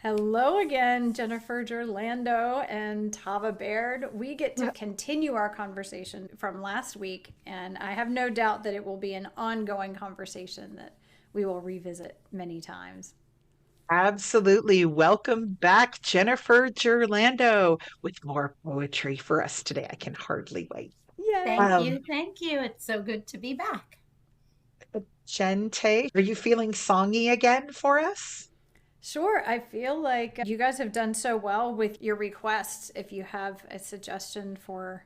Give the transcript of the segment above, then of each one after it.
Hello again, Jennifer Jurlando and Tava Baird. We get to Well, continue our conversation from last week, and I have no doubt that it will be an ongoing conversation that we will revisit many times. absolutely. Welcome back, Jennifer Jurlando, with more poetry for us today. I can hardly wait. Yay! Thank Um, you. Thank you. It's so good to be back. Gente, are you feeling songy again for us? Sure, I feel like you guys have done so well with your requests. If you have a suggestion for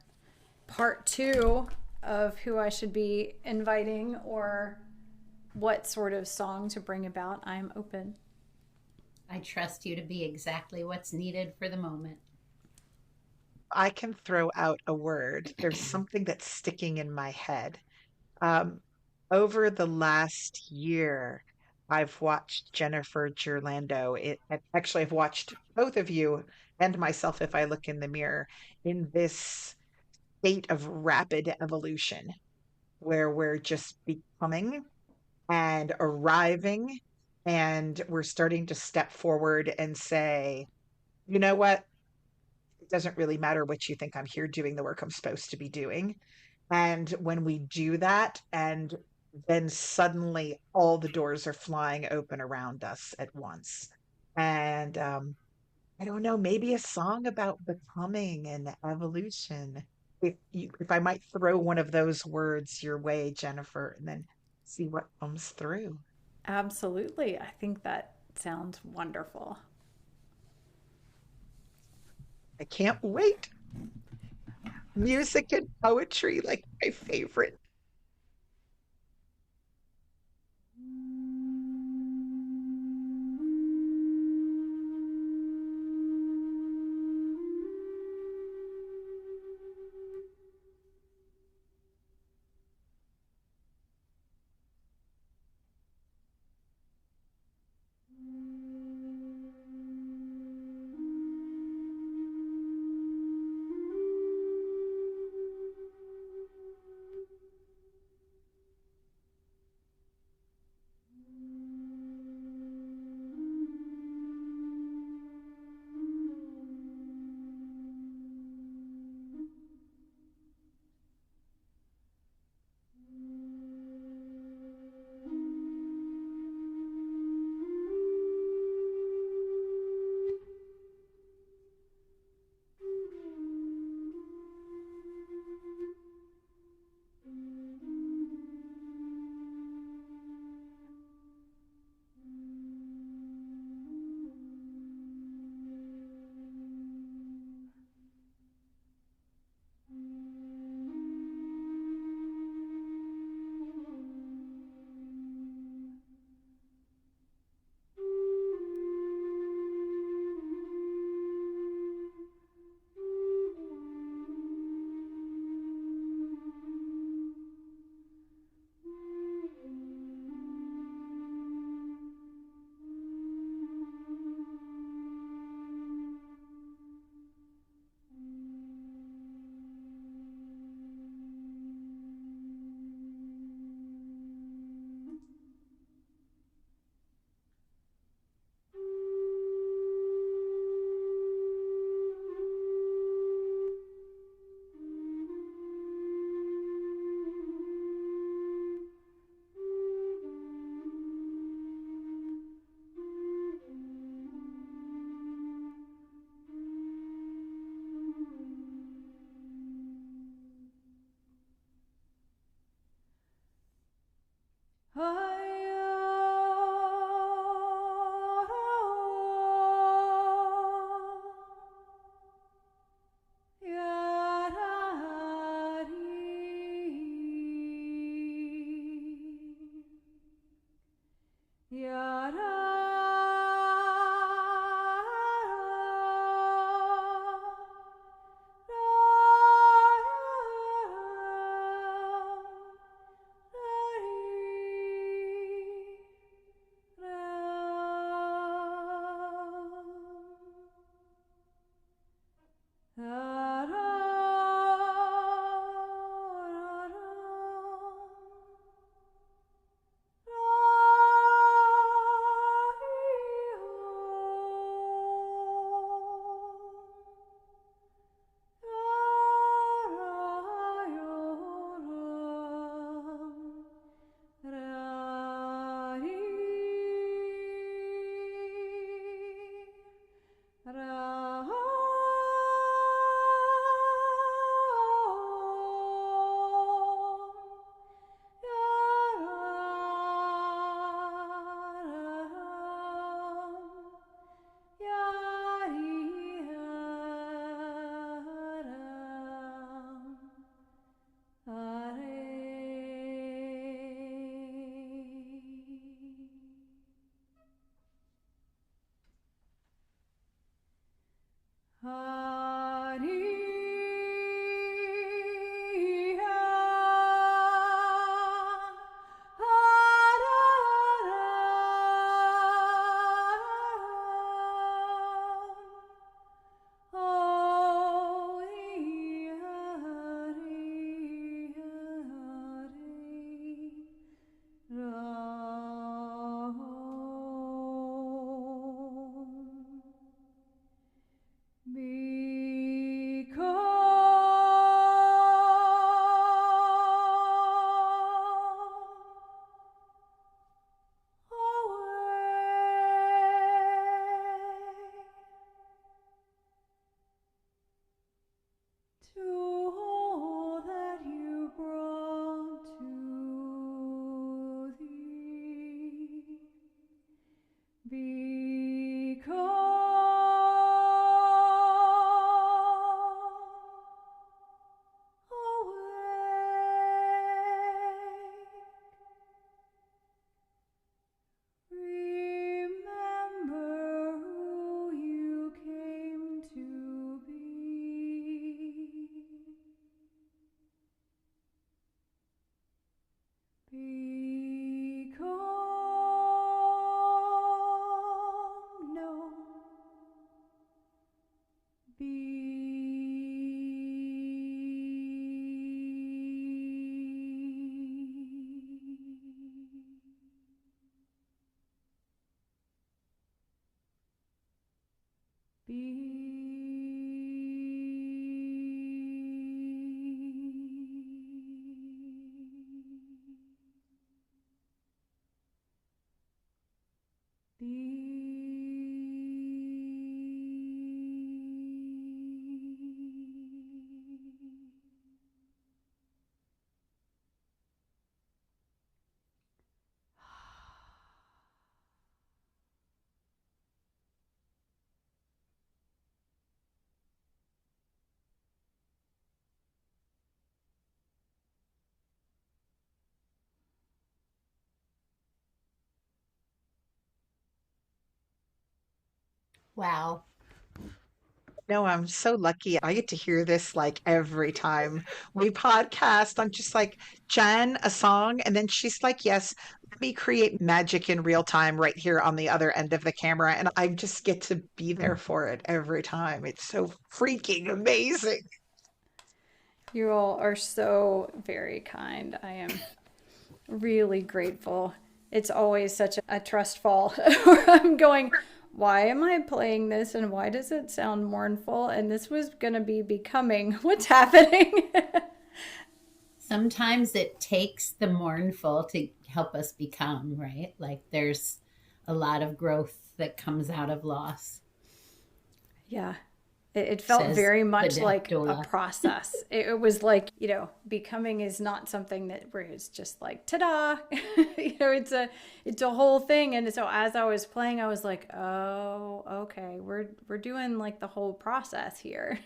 part two of who I should be inviting or what sort of song to bring about, I'm open. I trust you to be exactly what's needed for the moment. I can throw out a word. There's something that's sticking in my head. Um, Over the last year, I've watched Jennifer Jurlando. Actually, I've watched both of you and myself if I look in the mirror in this state of rapid evolution where we're just becoming and arriving and we're starting to step forward and say, you know what? It doesn't really matter what you think. I'm here doing the work I'm supposed to be doing. And when we do that, and then suddenly all the doors are flying open around us at once. And I don't know, maybe a song about becoming and evolution. If I might throw one of those words your way, Jennifer, and then see what comes through. Absolutely. I think that sounds wonderful. I can't wait. Music and poetry, like my favorite. Wow. No, I'm so lucky. I get to hear this like every time we podcast. I'm just like, Jen, a song. And then she's like, yes, let me create magic in real time right here on the other end of the camera. And I just get to be there for it every time. It's so freaking amazing. You all are so very kind. I am really grateful. It's always such a trust fall where I'm going, why am I playing this and why does it sound mournful? And this was going to be becoming what's happening. Sometimes it takes the mournful to help us become, right? Like there's a lot of growth that comes out of loss, Yeah. It felt says very the much death like a doula. process. It was like, becoming is not something that where it's just like, ta-da. It's a whole thing. And so as I was playing, I was like, oh, okay, we're doing like the whole process here.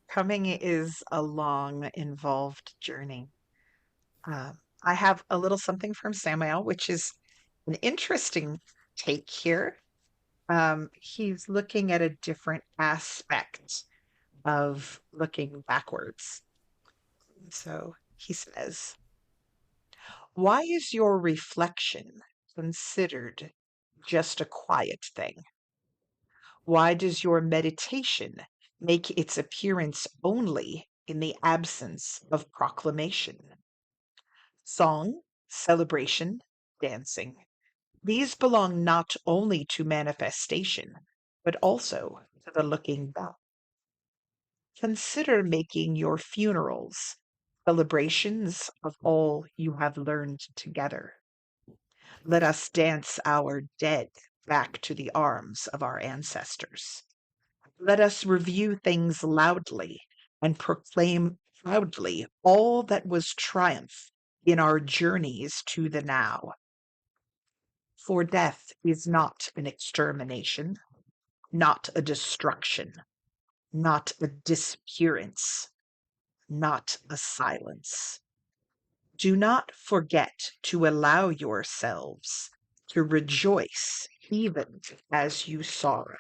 Coming is a long, involved journey. I have a little something from Samael, which is an interesting take here. He's looking at a different aspect of looking backwards. So he says, why is your reflection considered just a quiet thing? Why does your meditation make its appearance only in the absence of proclamation? Song, celebration, dancing. These belong not only to manifestation, but also to the looking back. Consider making your funerals celebrations of all you have learned together. Let us dance our dead back to the arms of our ancestors. Let us review things loudly and proclaim proudly all that was triumph in our journeys to the now. For death is not an extermination, not a destruction, not a disappearance, not a silence. Do not forget to allow yourselves to rejoice even as you sorrow,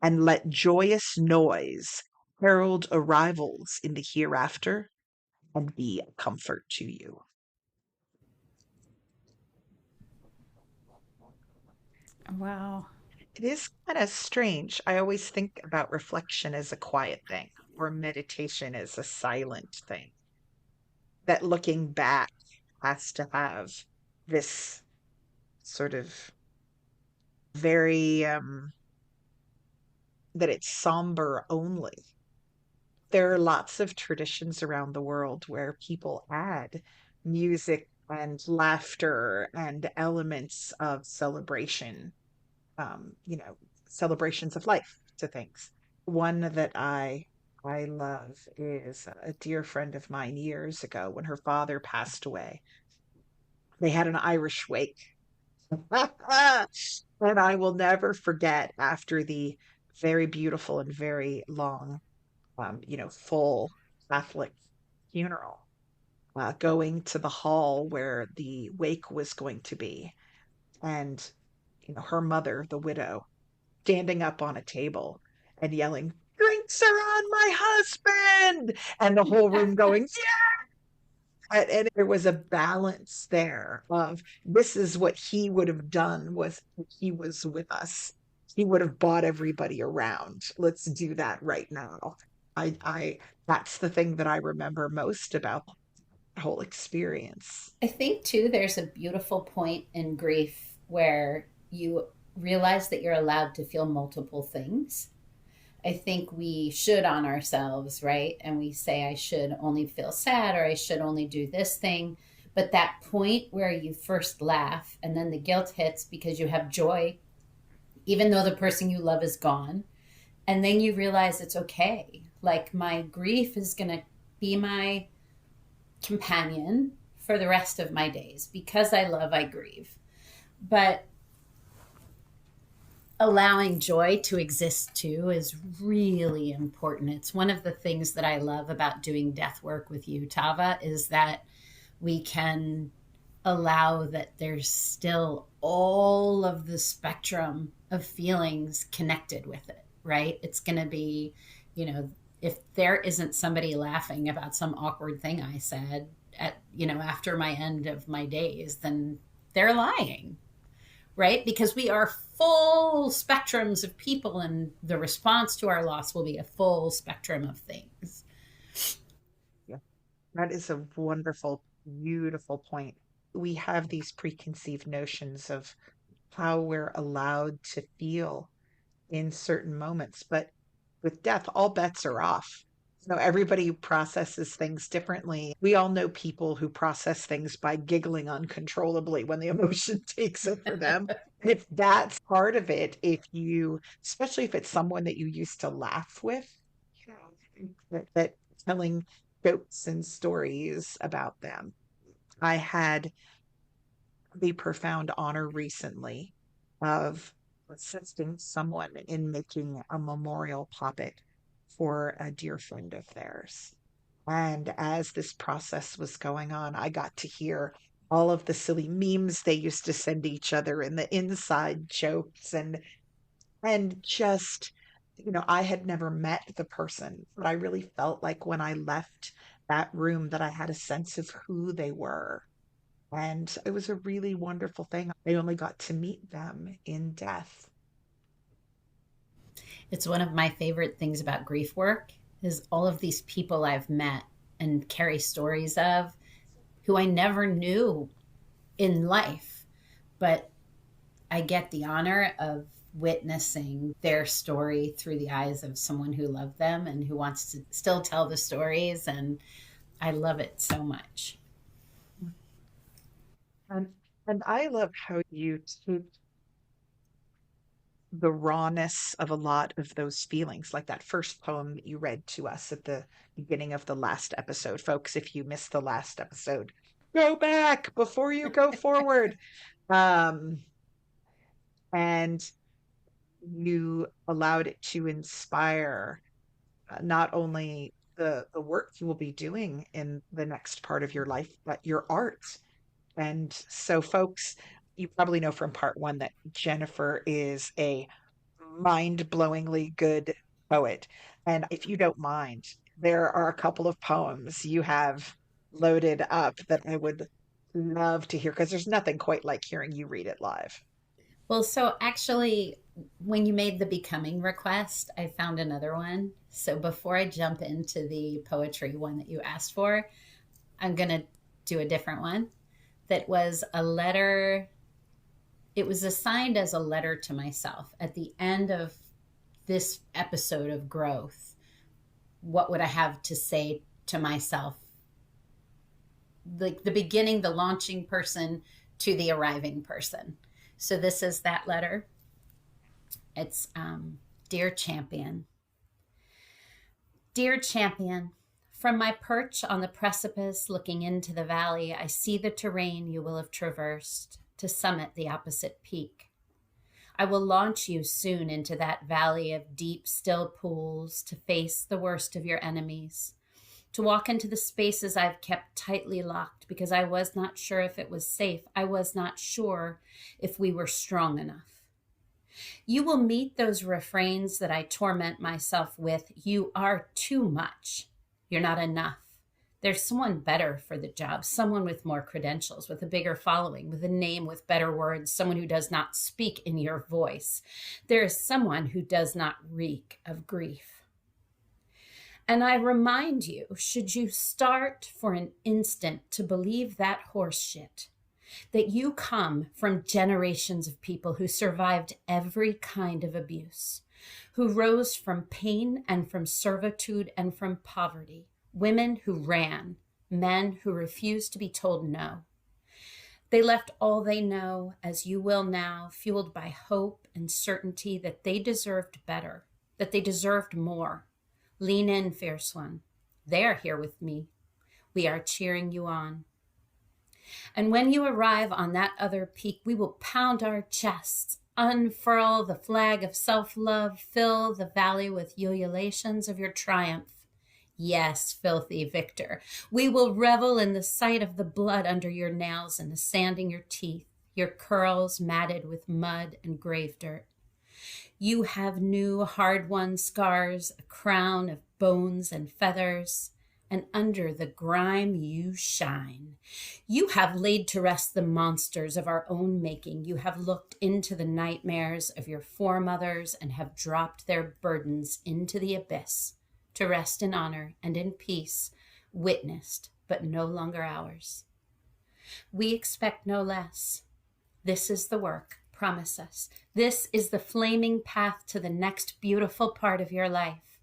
and let joyous noise herald arrivals in the hereafter and be a comfort to you. Wow. It is kind of strange. I always think about reflection as a quiet thing or meditation as a silent thing. That looking back has to have this sort of very that it's somber only. There are lots of traditions around the world where people add music and laughter and elements of celebration, celebrations of life to things. One that I love is a dear friend of mine years ago when her father passed away. They had an Irish wake. And I will never forget after the very beautiful and very long, full Catholic funeral, going to the hall where the wake was going to be. And, her mother, the widow, standing up on a table and yelling, drinks are on my husband. And the whole room going, and there was a balance there of this is what he would have done was he was with us. He would have bought everybody around. Let's do that right now. I that's the thing that I remember most about the whole experience. I think too, there's a beautiful point in grief where you realize that you're allowed to feel multiple things. I think we should on ourselves, right? And we say, I should only feel sad, or I should only do this thing. But that point where you first laugh and then the guilt hits because you have joy, even though the person you love is gone. And then you realize it's okay. Like, my grief is going to be my companion for the rest of my days. Because I love, I grieve. But allowing joy to exist too is really important. It's one of the things that I love about doing death work with you, Tava, is that we can allow that there's still all of the spectrum of feelings connected with it, right? It's going to be, if there isn't somebody laughing about some awkward thing I said after my end of my days, then they're lying, right? Because we are full spectrums of people, and the response to our loss will be a full spectrum of things. Yeah, that is a wonderful, beautiful point. We have these preconceived notions of how we're allowed to feel in certain moments, but with death, all bets are off. Everybody processes things differently. We all know people who process things by giggling uncontrollably when the emotion takes over them. And if that's part of it, especially if it's someone that you used to laugh with, that telling jokes and stories about them. I had the profound honor recently of assisting someone in making a memorial puppet for a dear friend of theirs. And as this process was going on, I got to hear all of the silly memes they used to send each other and the inside jokes and just, I had never met the person, but I really felt like when I left that room that I had a sense of who they were. And it was a really wonderful thing. I only got to meet them in death. It's one of my favorite things about grief work is all of these people I've met and carry stories of who I never knew in life, but I get the honor of witnessing their story through the eyes of someone who loved them and who wants to still tell the stories. And I love it so much. And and I love how you take the rawness of a lot of those feelings, like that first poem that you read to us at the beginning of the last episode. Folks, if you missed the last episode, go back before you go forward. Um, and you allowed it to inspire not only the work you will be doing in the next part of your life, but your art. And so, folks, you probably know from part one that Jennifer is a mind-blowingly good poet. And if you don't mind, there are a couple of poems you have loaded up that I would love to hear because there's nothing quite like hearing you read it live. Well, so actually, when you made the becoming request, I found another one. So before I jump into the poetry one that you asked for, I'm going to do a different one that was a letter. It was assigned as a letter to myself at the end of this episode of growth. What would I have to say to myself? Like the beginning, the launching person to the arriving person. So this is that letter. It's Dear Champion. Dear Champion, from my perch on the precipice looking into the valley, I see the terrain you will have traversed to summit the opposite peak. I will launch you soon into that valley of deep, still pools to face the worst of your enemies, to walk into the spaces I've kept tightly locked because I was not sure if it was safe. I was not sure if we were strong enough. You will meet those refrains that I torment myself with. You are too much. You're not enough. There's someone better for the job, someone with more credentials, with a bigger following, with a name with better words, someone who does not speak in your voice. There is someone who does not reek of grief. And I remind you, should you start for an instant to believe that horse shit, that you come from generations of people who survived every kind of abuse, who rose from pain and from servitude and from poverty, women who ran, men who refused to be told no. They left all they know, as you will now, fueled by hope and certainty that they deserved better, that they deserved more. Lean in, fierce one. They are here with me. We are cheering you on. And when you arrive on that other peak, we will pound our chests, unfurl the flag of self-love, fill the valley with ululations of your triumph. Yes, filthy victor, we will revel in the sight of the blood under your nails and the sand in your teeth, your curls matted with mud and grave dirt. You have new hard-won scars, a crown of bones and feathers, and under the grime you shine. You have laid to rest the monsters of our own making. You have looked into the nightmares of your foremothers and have dropped their burdens into the abyss to rest in honor and in peace, witnessed but no longer ours. We expect no less. This is the work. Promise us. This is the flaming path to the next beautiful part of your life.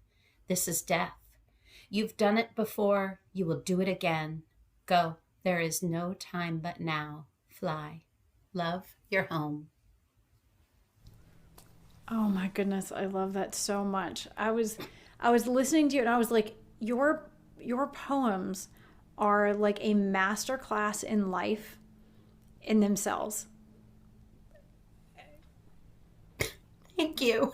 This is death. You've done it before. You will do it again. Go. There is no time but now. Fly. Love, you're home. Oh my goodness, I love that so much. I was listening to you and I was like, your poems are like a master class in life in themselves. Thank you.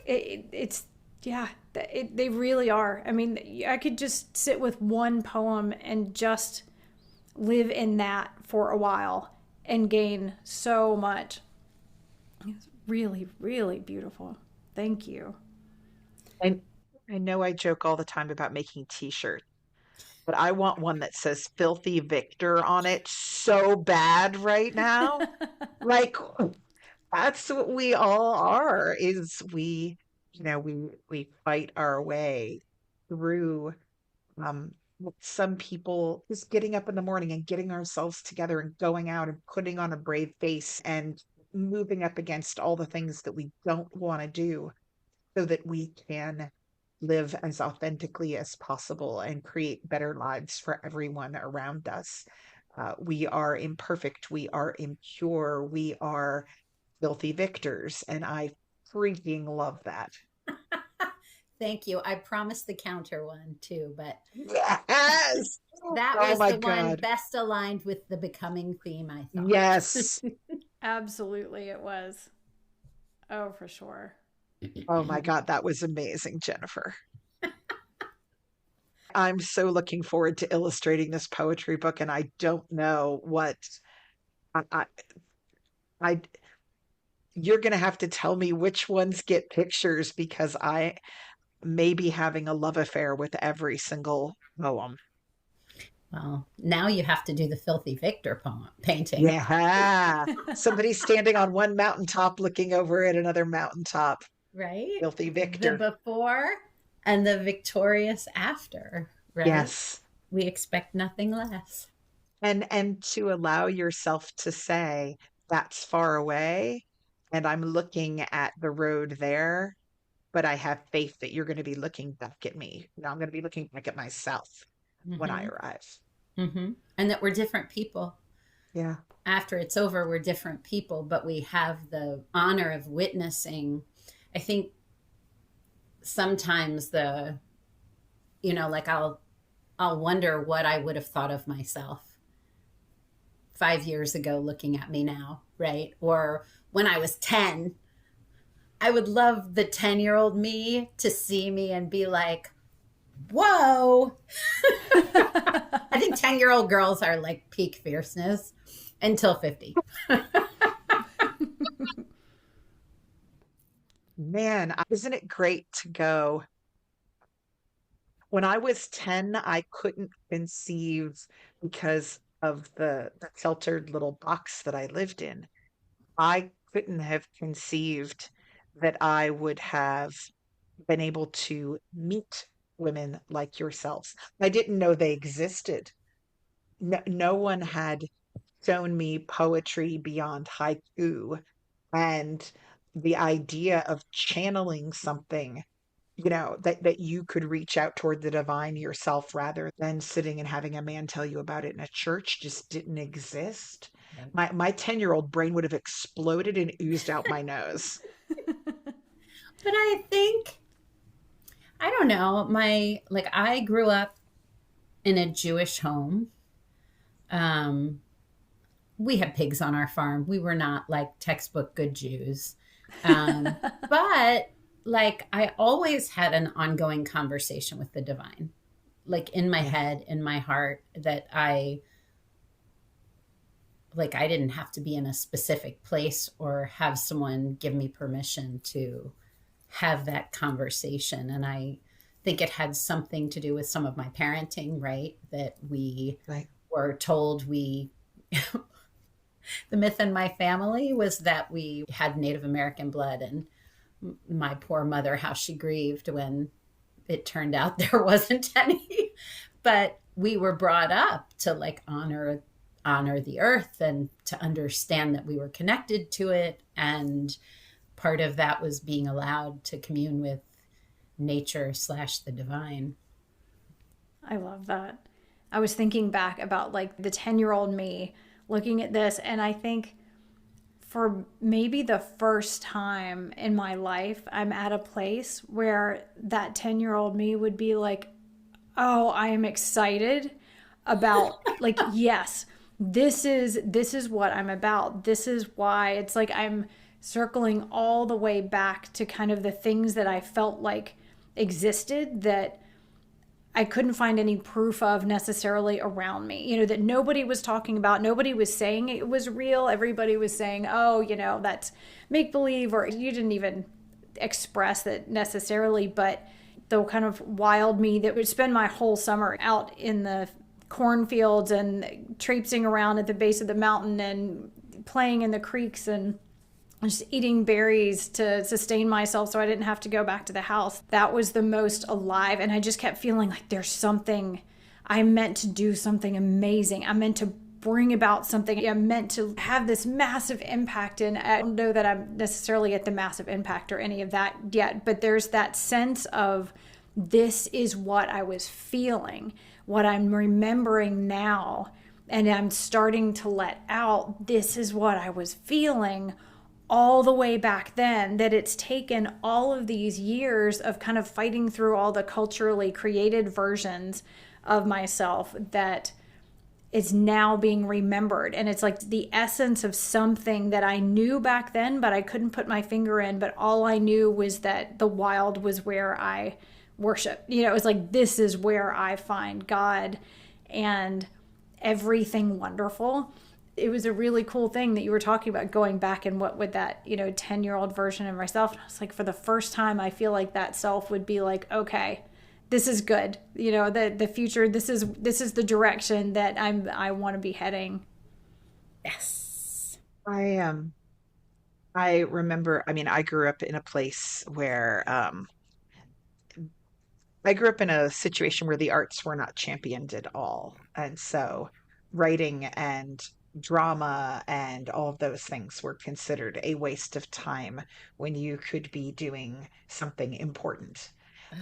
It's yeah, they really are. I mean, I could just sit with one poem and just live in that for a while and gain so much. It's really, really beautiful. Thank you. And I know I joke all the time about making t-shirts, but I want one that says filthy victor on it so bad right now. Like that's what we all are, is we fight our way through um some people just getting up in the morning and getting ourselves together and going out and putting on a brave face and moving up against all the things that we don't want to do so that we can live as authentically as possible and create better lives for everyone around us. We are imperfect, we are impure, we are filthy victors, and I freaking love that. Thank you. I promised the counter one too, but Yes. that Oh was my the one God. best aligned with the becoming theme, I thought. Yes. Absolutely, it was. Oh, for sure. Oh my God, that was amazing, Jennifer. I'm so looking forward to illustrating this poetry book, and I don't know what I, I, I you're going to have to tell me which ones get pictures because I may be having a love affair with every single poem. Well, now you have to do the filthy victor poem painting. Yeah. Somebody standing on one mountaintop looking over at another mountaintop. Right? Filthy The victor. before and the victorious after, right? Yes. We expect nothing less. And to allow yourself to say that's far away and I'm looking at the road there, but I have faith that you're going to be looking back at me. I'm going to be looking back at myself when I Mm-hmm. arrive. Mm-hmm. And that we're different people. Yeah. After it's over, we're different people, but we have the honor of witnessing. I think sometimes like I'll wonder what I would have thought of myself 5 years ago looking at me now, right? Or when I was 10, I would love the 10-year-old me to see me and be like, whoa. I think 10-year-old girls are like peak fierceness until 50. Man, isn't it great to go? When I was 10, I couldn't conceive because of the sheltered little box that I lived in. I couldn't have conceived that I would have been able to meet women like yourselves. I didn't know they existed. No one had shown me poetry beyond haiku, and the idea of channeling something, that you could reach out toward the divine yourself rather than sitting and having a man tell you about it in a church just didn't exist. Right. My 10-year-old brain would have exploded and oozed out my nose. But I think, I don't know, I grew up in a Jewish home. Um, we had pigs on our farm. We were not like textbook good Jews. But like I always had an ongoing conversation with the divine, like in my Yeah. head, in my heart, that I didn't have to be in a specific place or have someone give me permission to have that conversation. And I think it had something to do with some of my parenting, right? That we Right. were told the myth in my family was that we had Native American blood, and my poor mother, how she grieved when it turned out there wasn't any. But we were brought up to like honor the earth and to understand that we were connected to it, and part of that was being allowed to commune with nature slash the divine. I love that. I was thinking back about like the 10-year-old me looking at this, and I think for maybe the first time in my life, I'm at a place where that 10-year-old me would be like, oh, I am excited about, like, yes, this is what I'm about. This is why it's like I'm circling all the way back to kind of the things that I felt like existed that I couldn't find any proof of necessarily around me, that nobody was talking about, nobody was saying it was real. Everybody was saying, oh, that's make believe, or you didn't even express that necessarily. But the kind of wild me that would spend my whole summer out in the cornfields and traipsing around at the base of the mountain and playing in the creeks and just eating berries to sustain myself so I didn't have to go back to the house. That was the most alive. And I just kept feeling like there's something, I meant to do something amazing. I meant to bring about something. I'm meant to have this massive impact. And I don't know that I'm necessarily at the massive impact or any of that yet, but there's that sense of this is what I was feeling, what I'm remembering now. And I'm starting to let out, this is what I was feeling all the way back then, that it's taken all of these years of kind of fighting through all the culturally created versions of myself that is now being remembered. And it's like the essence of something that I knew back then, but I couldn't put my finger in. But all I knew was that the wild was where I worship. It was like, this is where I find God and everything wonderful. It was a really cool thing that you were talking about going back and what would that 10-year-old version of myself. And I was like, for the first time, I feel like that self would be like, okay, this is good. The future, this is the direction that I want to be heading. Yes. I remember, I mean, I grew up in a place where I grew up in a situation where the arts were not championed at all. And so writing and drama and all of those things were considered a waste of time when you could be doing something important.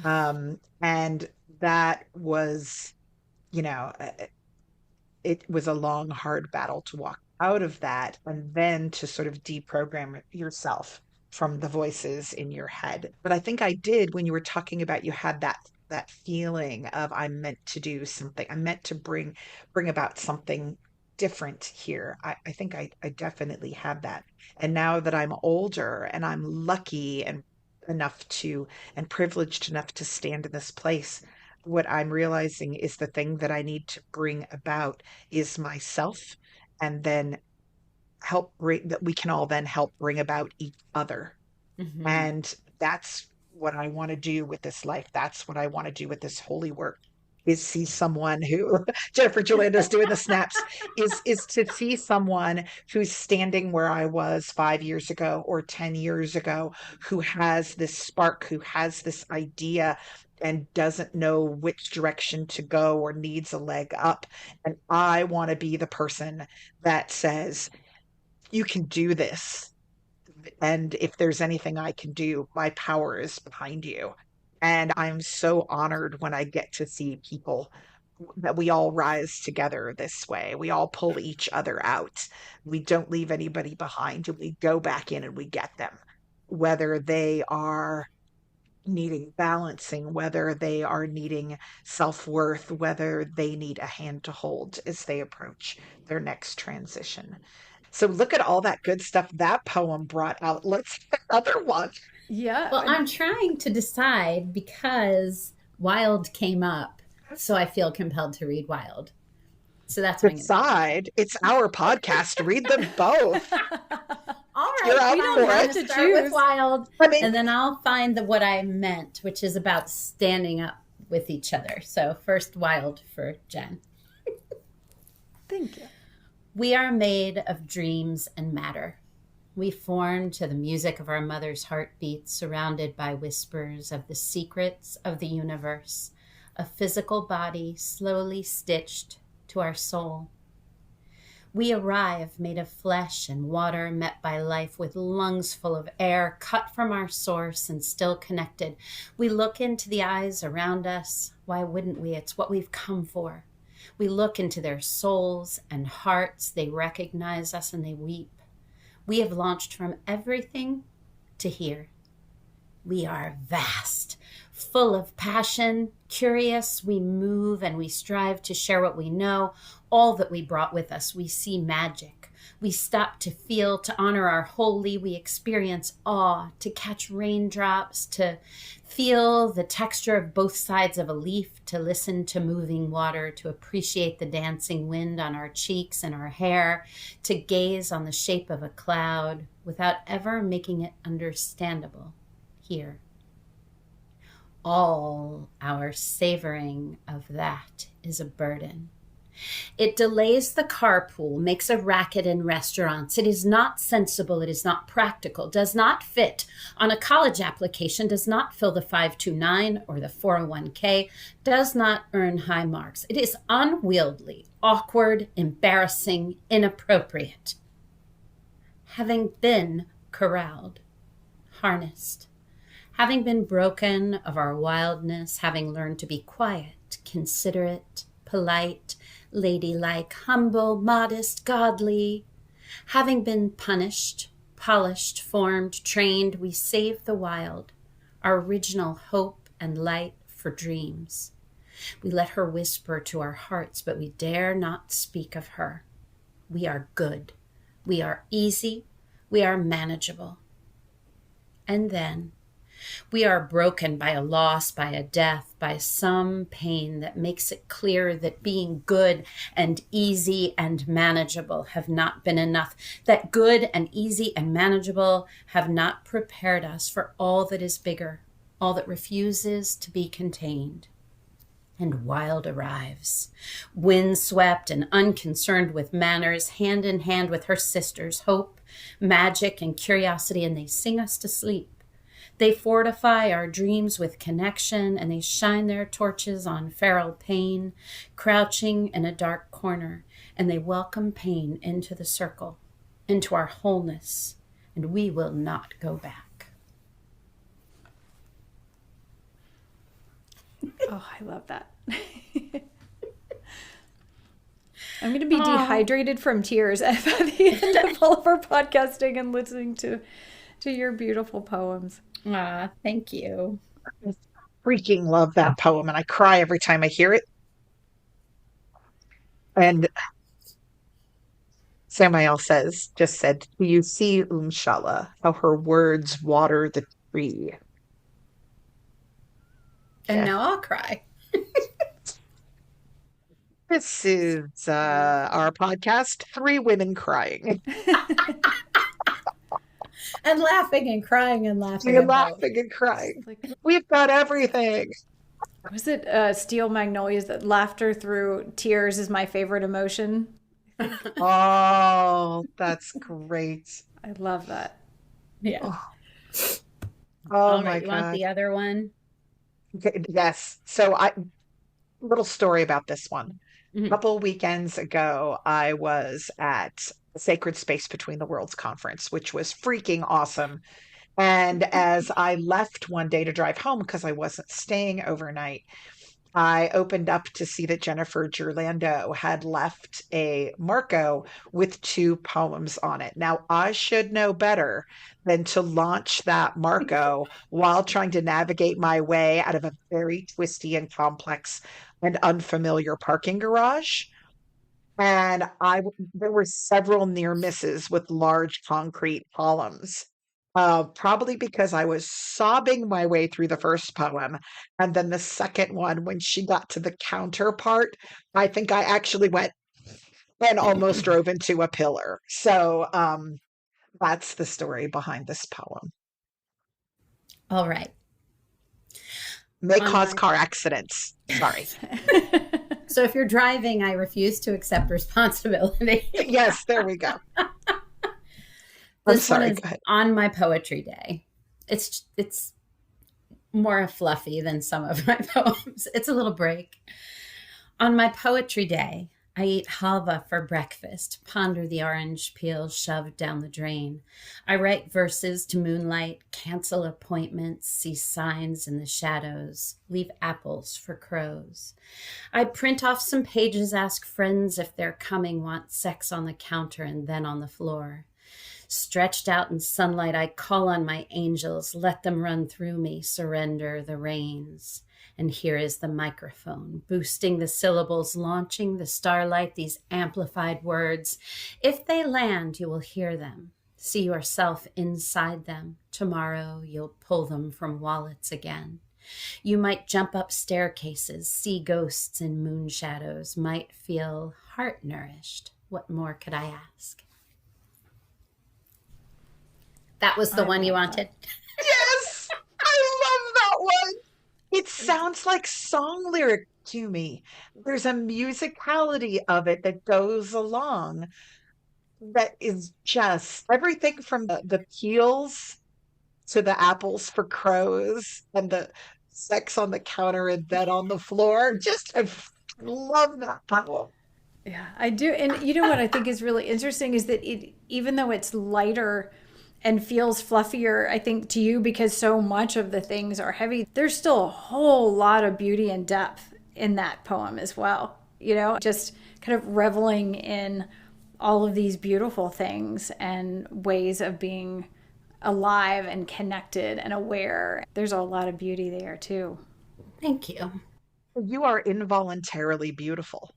And that was, you know, uh, it was a long, hard battle to walk out of that and then to sort of deprogram yourself from the voices in your head. But I think I did when you were talking about you had that feeling of I'm meant to do something. I'm meant to bring about something different here. I think I definitely had that. And now that I'm older and I'm lucky and enough to and privileged enough to stand in this place, what I'm realizing is the thing that I need to bring about is myself, and then help bring that we can all then help bring about each other. Mm-hmm. And that's what I want to do with this life. That's what I want to do with this holy work, is see someone who Jennifer Jurlando's doing the snaps, is to see someone who's standing where I was 5 years ago or 10 years ago, who has this spark, who has this idea, and doesn't know which direction to go or needs a leg up. And I want to be the person that says, you can do this. And if there's anything I can do, my power is behind you. And I'm so honored when I get to see people that we all rise together this way. We all pull each other out. We don't leave anybody behind. We go back in and we get them, whether they are needing balancing, whether they are needing self-worth, whether they need a hand to hold as they approach their next transition. So look at all that good stuff that poem brought out. Let's have another one. Yeah. Well, I'm trying to decide because Wild came up, so I feel compelled to read Wild. So that's what Decide. It's our podcast. Read them both. All right, You're out we for don't have it. to start with Wild, I mean, and then I'll find what I meant, which is about standing up with each other. So first, Wild for Jen. Thank you. We are made of dreams and matter. We form to the music of our mother's heartbeat, surrounded by whispers of the secrets of the universe, a physical body slowly stitched to our soul. We arrive made of flesh and water, met by life with lungs full of air, cut from our source and still connected. We look into the eyes around us. Why wouldn't we? It's what we've come for. We look into their souls and hearts. They recognize us and they weep. We have launched from everything to here. We are vast, full of passion, curious. We move and we strive to share what we know, all that we brought with us. We see magic. We stop to feel, to honor our holy. We experience awe, to catch raindrops, to feel the texture of both sides of a leaf, to listen to moving water, to appreciate the dancing wind on our cheeks and our hair, to gaze on the shape of a cloud without ever making it understandable here. All our savoring of that is a burden. It delays the carpool, makes a racket in restaurants. It is not sensible. It is not practical, does not fit on a college application, does not fill the 529 or the 401k, does not earn high marks. It is unwieldy, awkward, embarrassing, inappropriate. Having been corralled, harnessed, having been broken of our wildness, having learned to be quiet, considerate, polite, ladylike, humble, modest, godly, having been punished, polished, formed, trained, we save the wild, our original hope and light for dreams. We let her whisper to our hearts, but we dare not speak of her. We are good. We are easy. We are manageable. And then we are broken by a loss, by a death, by some pain that makes it clear that being good and easy and manageable have not been enough, that good and easy and manageable have not prepared us for all that is bigger, all that refuses to be contained. And Wild arrives, windswept and unconcerned with manners, hand in hand with her sisters, hope, magic, and curiosity, and they sing us to sleep. They fortify our dreams with connection, and they shine their torches on feral pain, crouching in a dark corner, and they welcome pain into the circle, into our wholeness, and we will not go back. Oh, I love that. I'm going to be dehydrated from tears at the end of all of our podcasting and listening to your beautiful poems. Thank you. I freaking love that poem, and I cry every time I hear it. And Samael just said, do you see, Umshallah, how her words water the tree? And now I'll cry. This is our podcast, Three Women Crying. And laughing and crying and laughing. And laughing and crying. We've got everything. Was it Steel Magnolias that laughter through tears is my favorite emotion? Oh, that's great. I love that. Yeah. Oh All my right, you want God. the other one? Okay, yes. So little story about this one. A Mhm. couple weekends ago, I was at the Sacred Space Between the Worlds conference, which was freaking awesome. And as I left one day to drive home because I wasn't staying overnight, I opened up to see that Jennifer Jurlando had left a Marco with two poems on it. Now, I should know better than to launch that Marco while trying to navigate my way out of a very twisty and complex and unfamiliar parking garage. And there were several near misses with large concrete columns. Probably because I was sobbing my way through the first poem. And then the second one, when she got to the counterpart, I think I actually went and almost drove into a pillar. So that's the story behind this poem. All right. May On cause my car accidents. Sorry. So if you're driving, I refuse to accept responsibility. Yes, there we go. I'm This one sorry. is Go ahead. on my poetry day. It's more fluffy than some of my poems. It's a little break. On my poetry day, I eat halva for breakfast, ponder the orange peel shoved down the drain. I write verses to moonlight, cancel appointments, see signs in the shadows, leave apples for crows. I print off some pages, ask friends if they're coming, want sex on the counter and then on the floor. Stretched out in sunlight, I call on my angels, let them run through me, surrender the reins. And here is the microphone, boosting the syllables, launching the starlight, these amplified words. If they land, you will hear them. See yourself inside them. Tomorrow, you'll pull them from wallets again. You might jump up staircases, see ghosts in moon shadows, might feel heart nourished. What more could I ask? That was the one you wanted. Yes, I love that one. It sounds like song lyric to me. There's a musicality of it that goes along that is just everything from the peels to the apples for crows and the sex on the counter and bed on the floor. Just I love that poem. Yeah, I do. And you know what I think is really interesting is that even though it's lighter and feels fluffier, I think to you, because so much of the things are heavy, there's still a whole lot of beauty and depth in that poem as well. You know, just kind of reveling in all of these beautiful things and ways of being alive and connected and aware. There's a lot of beauty there too. Thank you. You are involuntarily beautiful.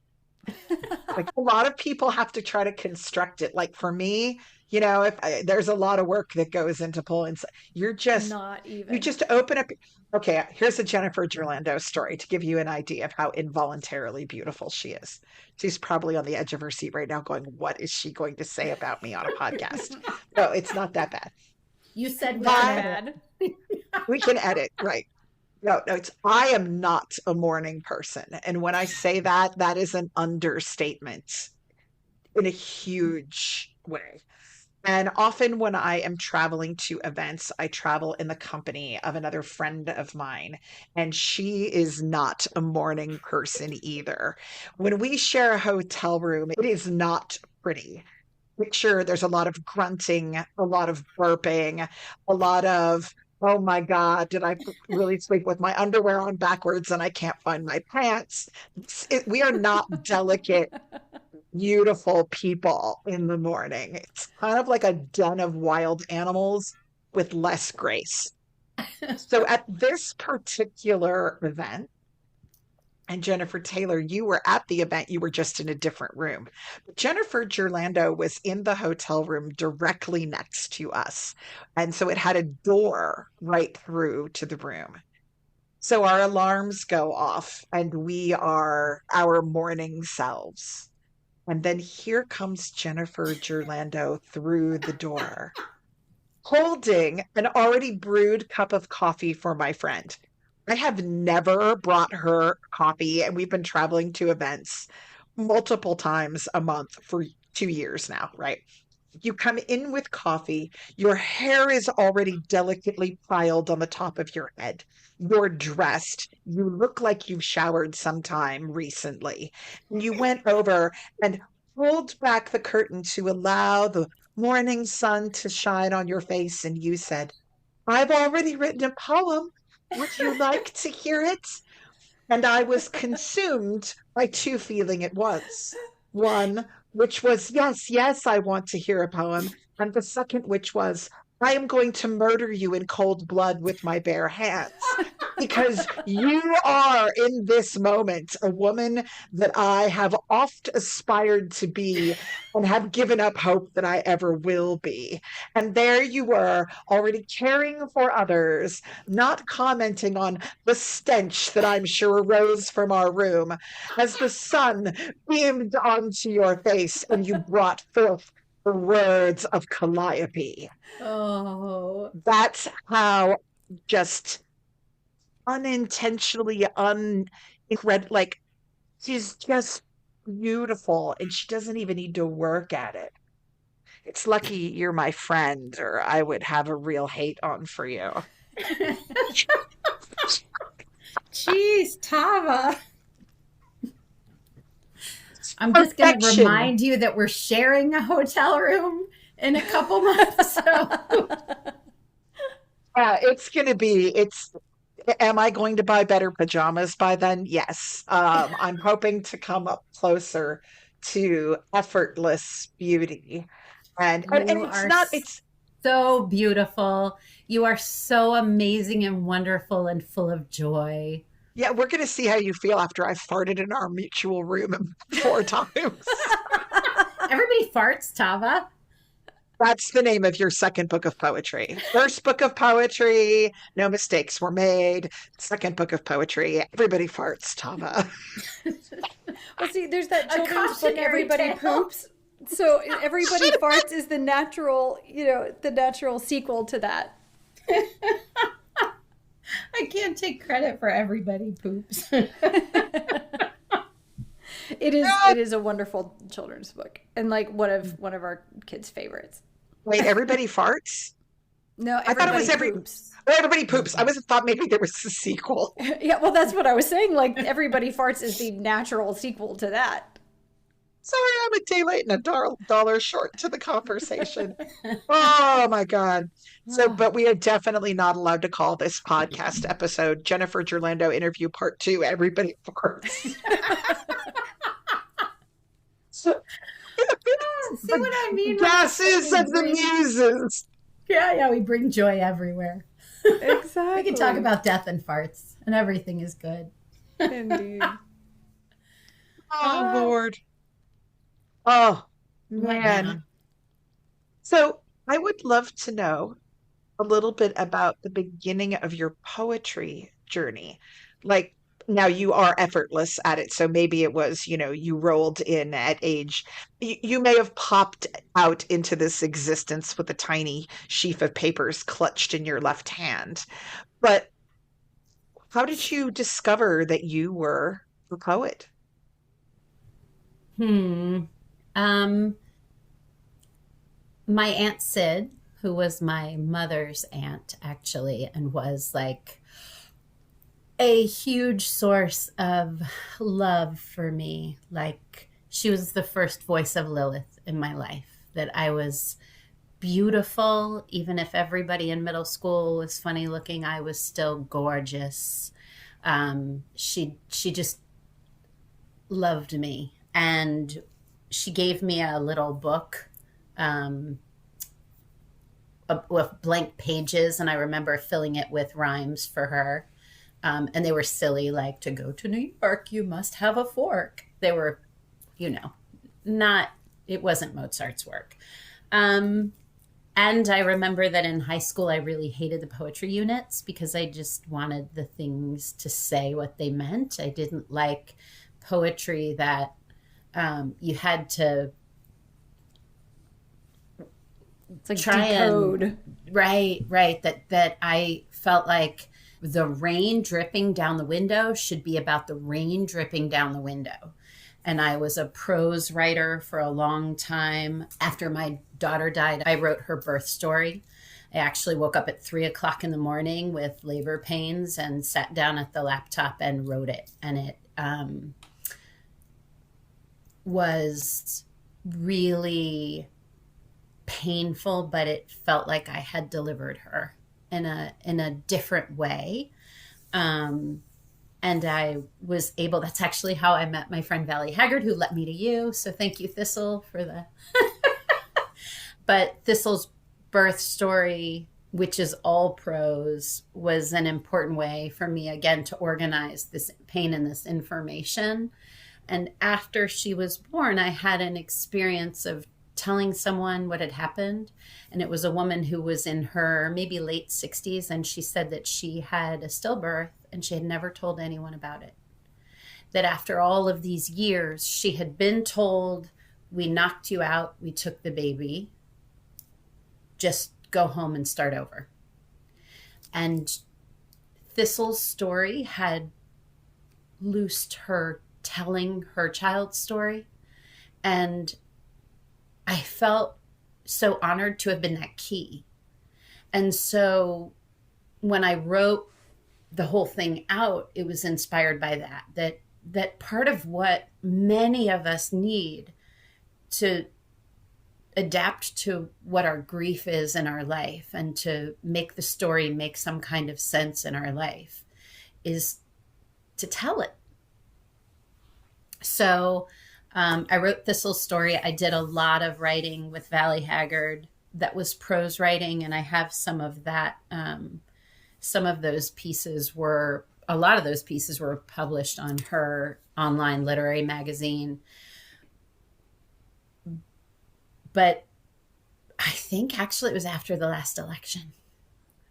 Like a lot of people have to try to construct it. Like for me, if there's a lot of work that goes into pulling, you're just Not you even. just open up. Okay, here's a Jennifer Jurlando story to give you an idea of how involuntarily beautiful she is. She's probably on the edge of her seat right now, going, "What is she going to say about me on a podcast?" No, it's not that bad. You said we Not can edit. bad. We can edit, right? No, no, I am not a morning person. And when I say that, that is an understatement in a huge way. And often when I am traveling to events, I travel in the company of another friend of mine, and she is not a morning person either. When we share a hotel room, it is not pretty. Picture there's a lot of grunting, a lot of burping, a lot of, oh my God, did I really sleep with my underwear on backwards and I can't find my pants? We are not delicate, beautiful people in the morning. It's kind of like a den of wild animals with less grace. So at this particular event, and Jennifer Taylor, you were at the event, you were just in a different room. But Jennifer Jurlando was in the hotel room directly next to us. And so it had a door right through to the room. So our alarms go off and we are our morning selves. And then here comes Jennifer Jurlando through the door, holding an already brewed cup of coffee for my friend. I have never brought her coffee, and we've been traveling to events multiple times a month for 2 years now, right? You come in with coffee. Your hair is already delicately piled on the top of your head. You're dressed. You look like you've showered sometime recently. And you went over and pulled back the curtain to allow the morning sun to shine on your face. And you said, I've already written a poem. Would you like to hear it? And I was consumed by two feelings at once. One, which was, yes, yes, I want to hear a poem. And the second, which was, I am going to murder you in cold blood with my bare hands. Because you are in this moment a woman that I have oft aspired to be and have given up hope that I ever will be. And there you were, already caring for others, not commenting on the stench that I'm sure arose from our room as the sun beamed onto your face and you brought forth the words of Calliope. Oh, That's how just unintentionally incredible, like she's just beautiful and she doesn't even need to work at it. It's lucky you're my friend, or I would have a real hate on for you. Jeez, Tava. I'm just going to Perfection. remind you that we're sharing a hotel room in a couple months. So. Yeah, it's going to be, am I going to buy better pajamas by then? Yes. I'm hoping to come up closer to effortless beauty. And You it's are not, it's, so beautiful. You are so amazing and wonderful and full of joy. yeah, we're going to see how you feel after I farted in our mutual room 4 times. Everybody farts, Tava. That's the name of your second book of poetry. First book of poetry, no mistakes were made. Second book of poetry, everybody farts, Tava. well, see, there's that A children's book, cautionary Everybody tale. Poops. So Everybody Farts is the natural, the natural sequel to that. I can't take credit for everybody poops. It is a wonderful children's book and like one of our kids' favorites. Wait, everybody farts? No, I thought it was Poops. everybody poops. I thought maybe there was a sequel. Yeah, well, that's what I was saying. Like, Everybody Farts is the natural sequel to that. Sorry, I'm a day late and a dollar short to the conversation. Oh my God. So, but we are definitely not allowed to call this podcast episode Jennifer Jurlando interview part 2, Everybody Farts. So, See what I mean? gases of the muses. Yeah, we bring joy everywhere. Exactly. We can talk about death and farts, and everything is good. Indeed. Oh, Lord. Oh, man. So I would love to know a little bit about the beginning of your poetry journey. Like, now you are effortless at it. So maybe it was, you rolled in at age, you may have popped out into this existence with a tiny sheaf of papers clutched in your left hand. But how did you discover that you were a poet? My Aunt Sid, who was my mother's aunt, actually, and was like a huge source of love for me. Like, she was the first voice of Lilith in my life, that I was beautiful. Even if everybody in middle school was funny looking, I was still gorgeous. She just loved me. And she gave me a little book with blank pages, and I remember filling it with rhymes for her. And they were silly, like, to go to New York, you must have a fork. They were, it wasn't Mozart's work. And I remember that in high school, I really hated the poetry units because I just wanted the things to say what they meant. I didn't like poetry that you had to It's like try decode. and right. That I felt like the rain dripping down the window should be about the rain dripping down the window. And I was a prose writer for a long time. After my daughter died, I wrote her birth story. I actually woke up at 3 o'clock in the morning with labor pains and sat down at the laptop and wrote it. And it was really painful, but it felt like I had delivered her in a different way. And I was able, that's actually how I met my friend Valley Haggard, who led me to you. So thank you, Thistle, for the, but Thistle's birth story, which is all prose, was an important way for me, again, to organize this pain and this information. And after she was born, I had an experience of telling someone what had happened. And it was a woman who was in her maybe late 60s. And she said that she had a stillbirth and she had never told anyone about it. That after all of these years, she had been told, we knocked you out, we took the baby, just go home and start over. And Thistle's story had loosed her telling her child's story. And I felt so honored to have been that key. And so when I wrote the whole thing out, it was inspired by that part of what many of us need to adapt to what our grief is in our life and to make the story make some kind of sense in our life is to tell it. So I wrote Thistle's story. I did a lot of writing with Valley Haggard that was prose writing, and I have some of that. Some of those pieces were, a lot of those pieces were published on her online literary magazine. But I think actually it was after the last election.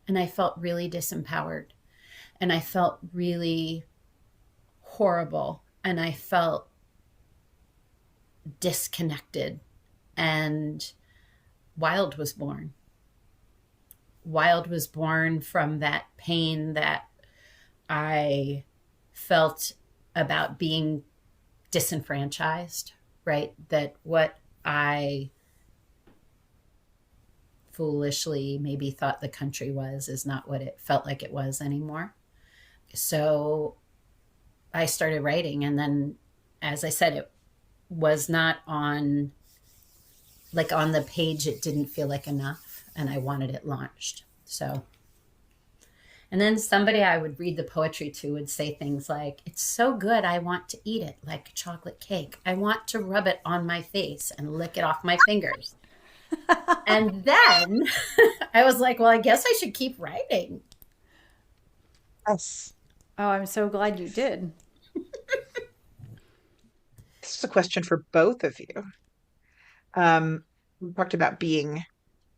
And I felt really disempowered. And I felt really horrible. And I felt disconnected. And Wild was born. Wild was born from that pain that I felt about being disenfranchised, right? That what I foolishly maybe thought the country was is not what it felt like it was anymore. So I started writing, and then, as I said, it was not on the page, it didn't feel like enough, and I wanted it launched. So, and then somebody I would read the poetry to would say things like, it's so good, I want to eat it like chocolate cake. I want to rub it on my face and lick it off my fingers. And then I was like, well, I guess I should keep writing. Yes. Oh, I'm so glad you did. This is a question for both of you. We talked about being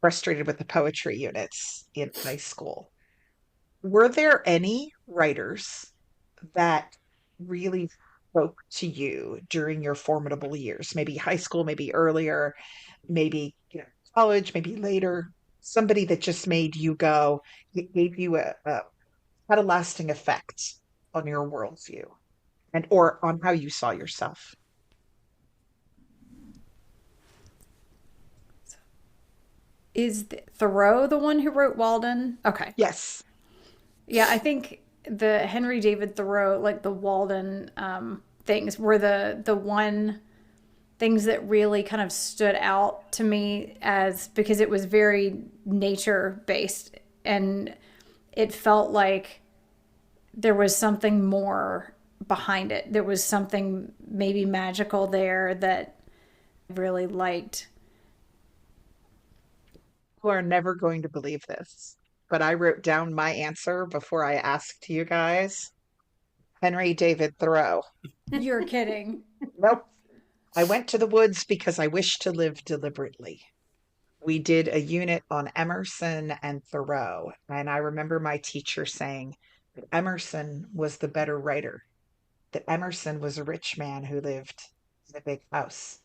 frustrated with the poetry units in high school. Were there any writers that really spoke to you during your formidable years? Maybe high school, maybe earlier, maybe college, maybe later. Somebody that just made you go, it gave you had a lasting effect on your worldview and or on how you saw yourself. Is Thoreau the one who wrote Walden? Okay. Yes. Yeah, I think the Henry David Thoreau, like the Walden things, were the one things that really kind of stood out to me, as because it was very nature based, and it felt like there was something more behind it. There was something maybe magical there that I really liked. You are never going to believe this, but I wrote down my answer before I asked you guys. Henry David Thoreau. You're kidding. Nope. I went to the woods because I wished to live deliberately. We did a unit on Emerson and Thoreau, and I remember my teacher saying that Emerson was the better writer, that Emerson was a rich man who lived in a big house.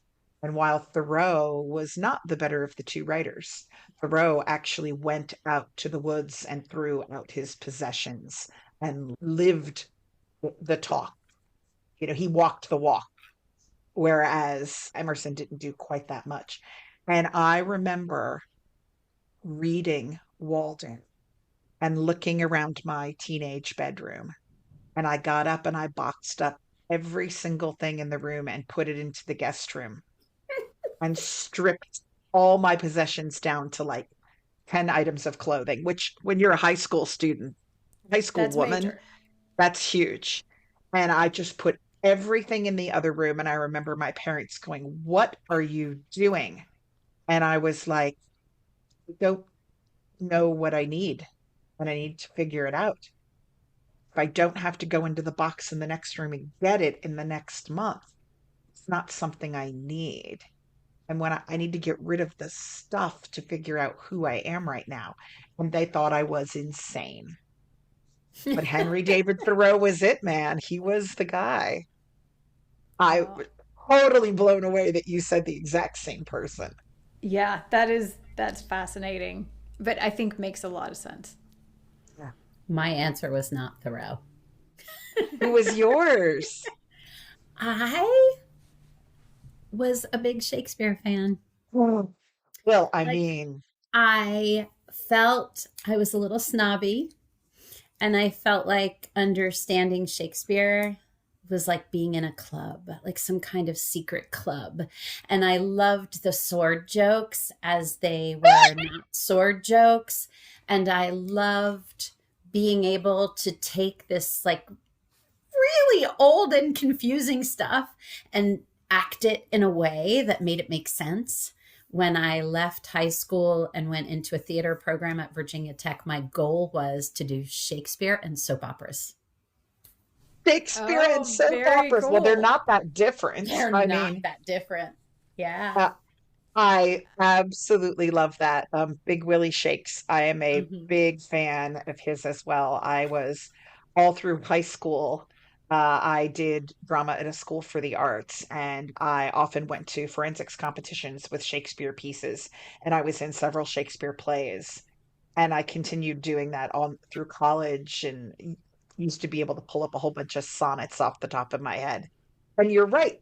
And while Thoreau was not the better of the two writers, Thoreau actually went out to the woods and threw out his possessions and lived the talk. He walked the walk, whereas Emerson didn't do quite that much. And I remember reading Walden and looking around my teenage bedroom. And I got up and I boxed up every single thing in the room and put it into the guest room and stripped all my possessions down to like 10 items of clothing, which when you're a high school student, high school That's woman, major. that's huge. And I just put everything in the other room. And I remember my parents going, "What are you doing?" And I was like, "I don't know what I need, and I need to figure it out. If I don't have to go into the box in the next room and get it in the next month, it's not something I need. And when I need to get rid of the stuff to figure out who I am right now." And they thought I was insane. But Henry David Thoreau was it, man. He was the guy. I Oh, was totally blown away that you said the exact same person. yeah, that's fascinating, but I think makes a lot of sense. Yeah. My answer was not Thoreau. Who was yours? I was a big Shakespeare fan. Oh, well, I Like, mean, I felt I was a little snobby, and I felt like understanding Shakespeare was like being in a club, like some kind of secret club. And I loved the sword jokes as they were not sword jokes. And I loved being able to take this like really old and confusing stuff and act it in a way that made it make sense. When I left high school and went into a theater program at Virginia Tech, my goal was to do Shakespeare and soap operas. Shakespeare and Oh, soap very operas. Well, they're cool. not that different. They're I not mean, that different. Yeah. uh, I absolutely love that. Big Willie Shakes. I am a Hmm. big fan of his as well. I was all through high school. I did drama at a school for the arts, and I often went to forensics competitions with Shakespeare pieces, and I was in several Shakespeare plays. And I continued doing that all through college and used to be able to pull up a whole bunch of sonnets off the top of my head. And you're right,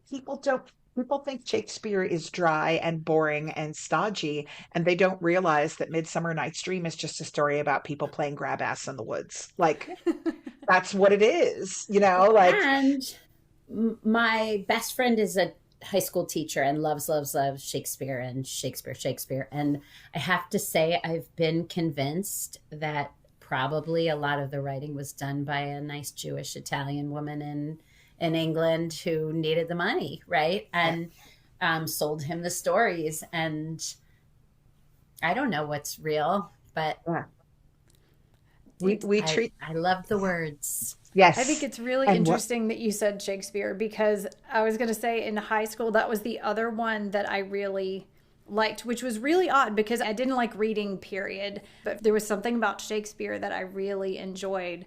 people think Shakespeare is dry and boring and stodgy, and they don't realize that Midsummer Night's Dream is just a story about people playing grab ass in the woods. Like that's what it is, Well, like and my best friend is a high school teacher and loves, loves, loves Shakespeare and Shakespeare, Shakespeare. And I have to say, I've been convinced that probably a lot of the writing was done by a nice Jewish Italian woman in England who needed the money, right? yeah, And sold him the stories. And I don't know what's real, but yeah. We It, we I treat I love the words. I think yes. it's really And what interesting that you said Shakespeare because I was going to say in high school, that was the other one that I really liked, which was really odd because I didn't like reading, period. But there was something about Shakespeare that I really enjoyed.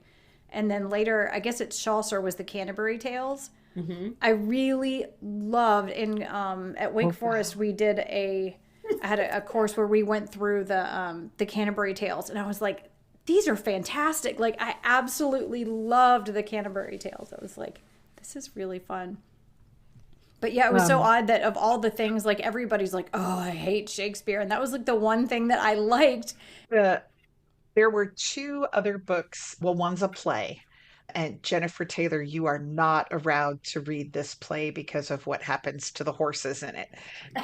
And then later, I guess it's Chaucer was the Canterbury Tales. Hmm. I really loved in at Wake oh Forest we did I had a course where we went through the Canterbury Tales and I was like these are fantastic. Like I absolutely loved the Canterbury Tales. I was like this is really fun. But yeah, it was so um odd that of all the things like everybody's like, "Oh, I hate Shakespeare." And that was like the one thing that I liked. the there were two other books. Well, one's a play. And Jennifer Taylor, you are not allowed to read this play because of what happens to the horses in it,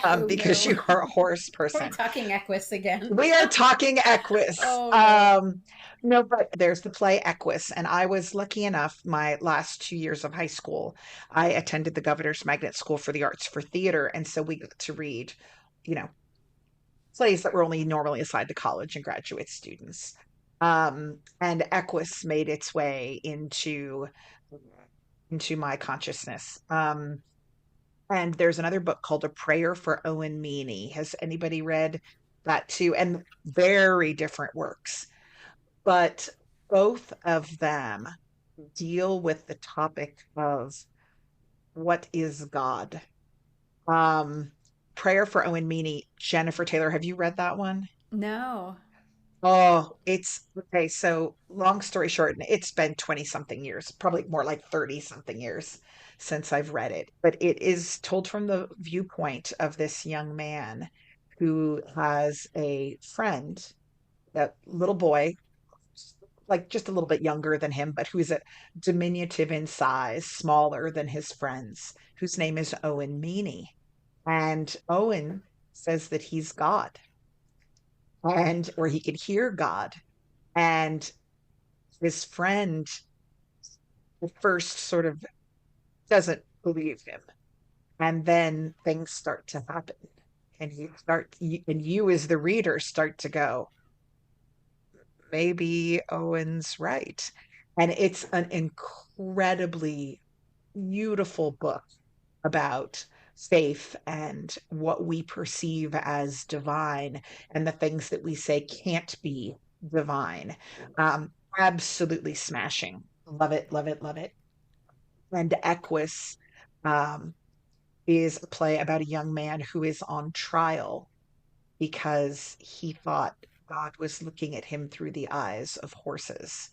Oh because no. you are a horse Are we person. talking Equus again? We are talking Equus. Oh no. No, but there's the play Equus, and I was lucky enough. My last 2 years of high school, I attended the Governor's Magnet School for the Arts for theater, and so we got to read, you know, plays that were only normally assigned to college and graduate students. And Equus made its way into my consciousness. And there's another book called A Prayer for Owen Meany. Has anybody read that too? And very different works, but both of them deal with the topic of what is God. Um, Prayer for Owen Meany, Jennifer Taylor. Have you read that one? No. Oh, it's okay. So, long story short, and it's been 20 something years, probably more like 30 something years since I've read it. But it is told from the viewpoint of this young man who has a friend, that little boy, like just a little bit younger than him, but who is a diminutive in size, smaller than his friends, whose name is Owen Meany. And Owen says that he's God, and or he can hear God. And his friend at first sort of doesn't believe him. And then things start to happen. And you as the reader start to go, maybe Owen's right. And it's an incredibly beautiful book about faith and what we perceive as divine and the things that we say can't be divine. Absolutely smashing. Love it, love it, love it. And Equus um, is a play about a young man who is on trial because he thought God was looking at him through the eyes of horses.